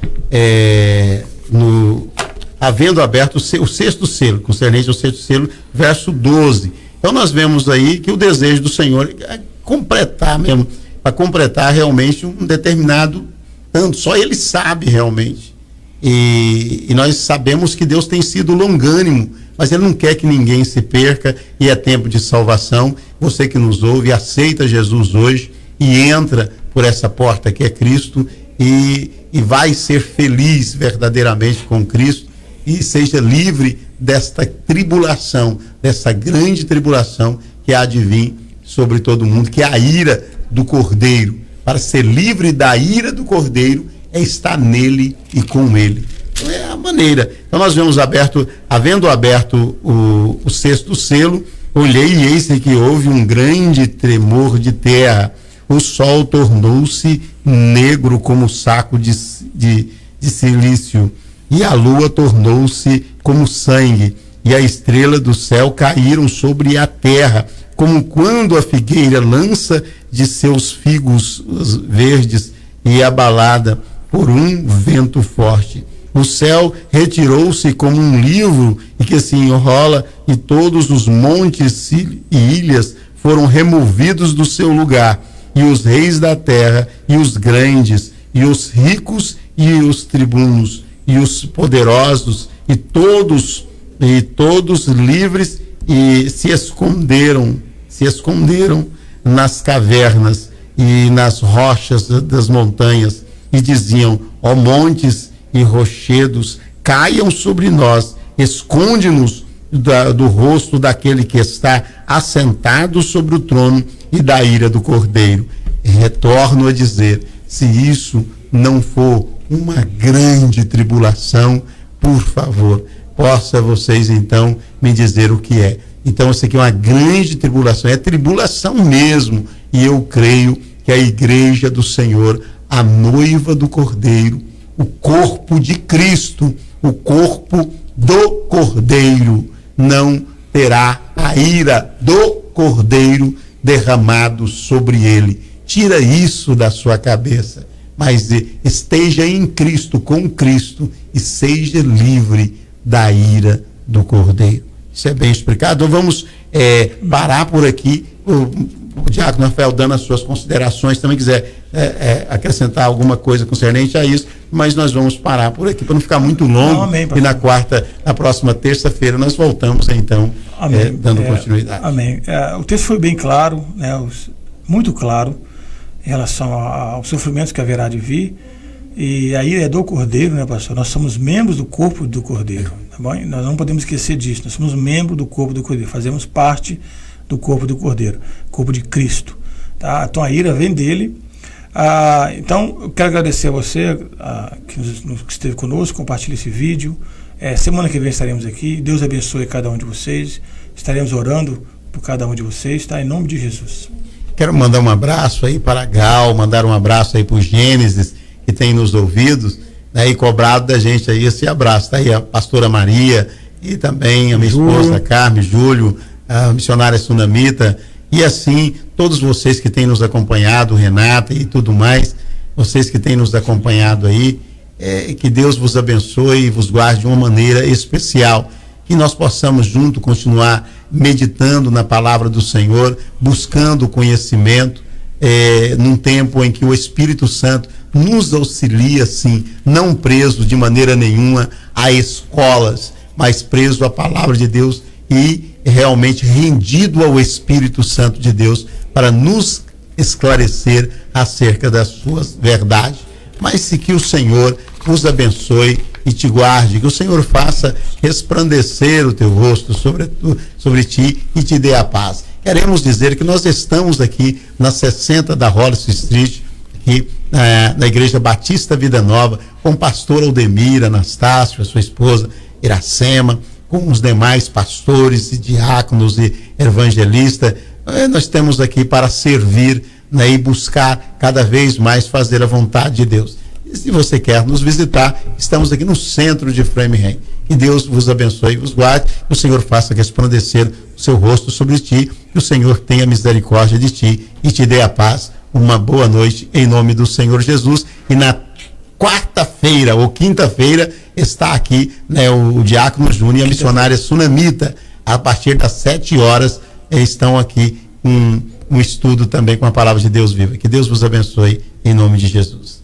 havendo aberto o sexto selo, concernente ao sexto selo, verso 12. Então nós vemos aí que o desejo do Senhor é completar mesmo, para completar realmente um determinado tanto, só Ele sabe realmente. E nós sabemos que Deus tem sido longânimo, mas Ele não quer que ninguém se perca, e é tempo de salvação. Você que nos ouve, aceita Jesus hoje e entra por essa porta que é Cristo, e vai ser feliz verdadeiramente com Cristo, e seja livre desta tribulação, dessa grande tribulação que há de vir sobre todo mundo, que é a ira do Cordeiro. Para ser livre da ira do Cordeiro é estar nele e com ele. Então é a maneira. Então nós vemos havendo aberto o sexto selo, olhei e eis que houve um grande tremor de terra. O sol tornou-se negro como saco de silício, e a lua tornou-se como sangue, e a estrela do céu caíram sobre a terra, como quando a figueira lança de seus figos verdes e abalada por um vento forte. O céu retirou-se como um livro e que se enrola, e todos os montes e ilhas foram removidos do seu lugar, e os reis da terra, e os grandes, e os ricos, e os tribunos, e os poderosos, e todos livres, e se esconderam nas cavernas e nas rochas das montanhas, e diziam: ó montes e rochedos, caiam sobre nós, esconde-nos do rosto daquele que está assentado sobre o trono e da ira do Cordeiro. Retorno a dizer, se isso não for uma grande tribulação, por favor, possa vocês então me dizer o que é. Então isso aqui é uma grande tribulação, é tribulação mesmo, e eu creio que a igreja do Senhor, a noiva do Cordeiro, o corpo de Cristo, o corpo do Cordeiro, não terá a ira do Cordeiro derramado sobre ele. Tira isso da sua cabeça, mas esteja em Cristo, com Cristo, e seja livre da ira do Cordeiro. Isso é bem explicado. Então vamos parar por aqui. O diácono Rafael, dando as suas considerações, também quiser acrescentar alguma coisa concernente a isso, mas nós vamos parar por aqui para não ficar muito longo. Não, amém, e na próxima terça-feira nós voltamos então, dando continuidade. Amém. O texto foi bem claro, né, muito claro em relação aos sofrimentos que haverá de vir, e aí é do Cordeiro, né, pastor? Nós somos membros do corpo do Cordeiro, tá bom? Nós não podemos esquecer disso. Nós somos membros do corpo do Cordeiro, fazemos parte do corpo do Cordeiro, corpo de Cristo, tá? Então a ira vem dele. Então eu quero agradecer a você que esteve conosco. Compartilhe esse vídeo. Semana que vem estaremos aqui. Deus abençoe cada um de vocês. Estaremos orando por cada um de vocês, tá? Em nome de Jesus. Quero mandar um abraço aí para a Gal, mandar um abraço aí para o Gênesis, que tem nos ouvidos, né, e cobrado da gente aí esse abraço. Tá aí a pastora Maria e também a minha esposa Carmen, Júlio, a missionária Sunamita, e assim todos vocês que têm nos acompanhado, Renata e tudo mais, vocês que têm nos acompanhado aí, que Deus vos abençoe e vos guarde de uma maneira especial, que nós possamos junto continuar meditando na palavra do Senhor, buscando o conhecimento, num tempo em que o Espírito Santo nos auxilia, sim, não preso de maneira nenhuma a escolas, mas preso à palavra de Deus e realmente rendido ao Espírito Santo de Deus para nos esclarecer acerca das suas verdades. Mas se que o Senhor os abençoe e te guarde, que o Senhor faça resplandecer o teu rosto sobre ti e te dê a paz. Queremos dizer que nós estamos aqui na 60 da Hollis Street, aqui na Igreja Batista Vida Nova, com o pastor Aldemir Anastácio, a sua esposa Iracema, com os demais pastores e diáconos e evangelistas. Nós estamos aqui para servir, né, e buscar cada vez mais fazer a vontade de Deus. E se você quer nos visitar, estamos aqui no centro de Framingham. Que Deus vos abençoe e vos guarde, que o Senhor faça resplandecer o seu rosto sobre ti, que o Senhor tenha misericórdia de ti e te dê a paz. Uma boa noite em nome do Senhor Jesus. E na quarta-feira ou quinta-feira está aqui, né, o diácono Júnior e a missionária Sunamita, a partir das 7 horas estão aqui um estudo também com a palavra de Deus viva. Que Deus vos abençoe em nome de Jesus.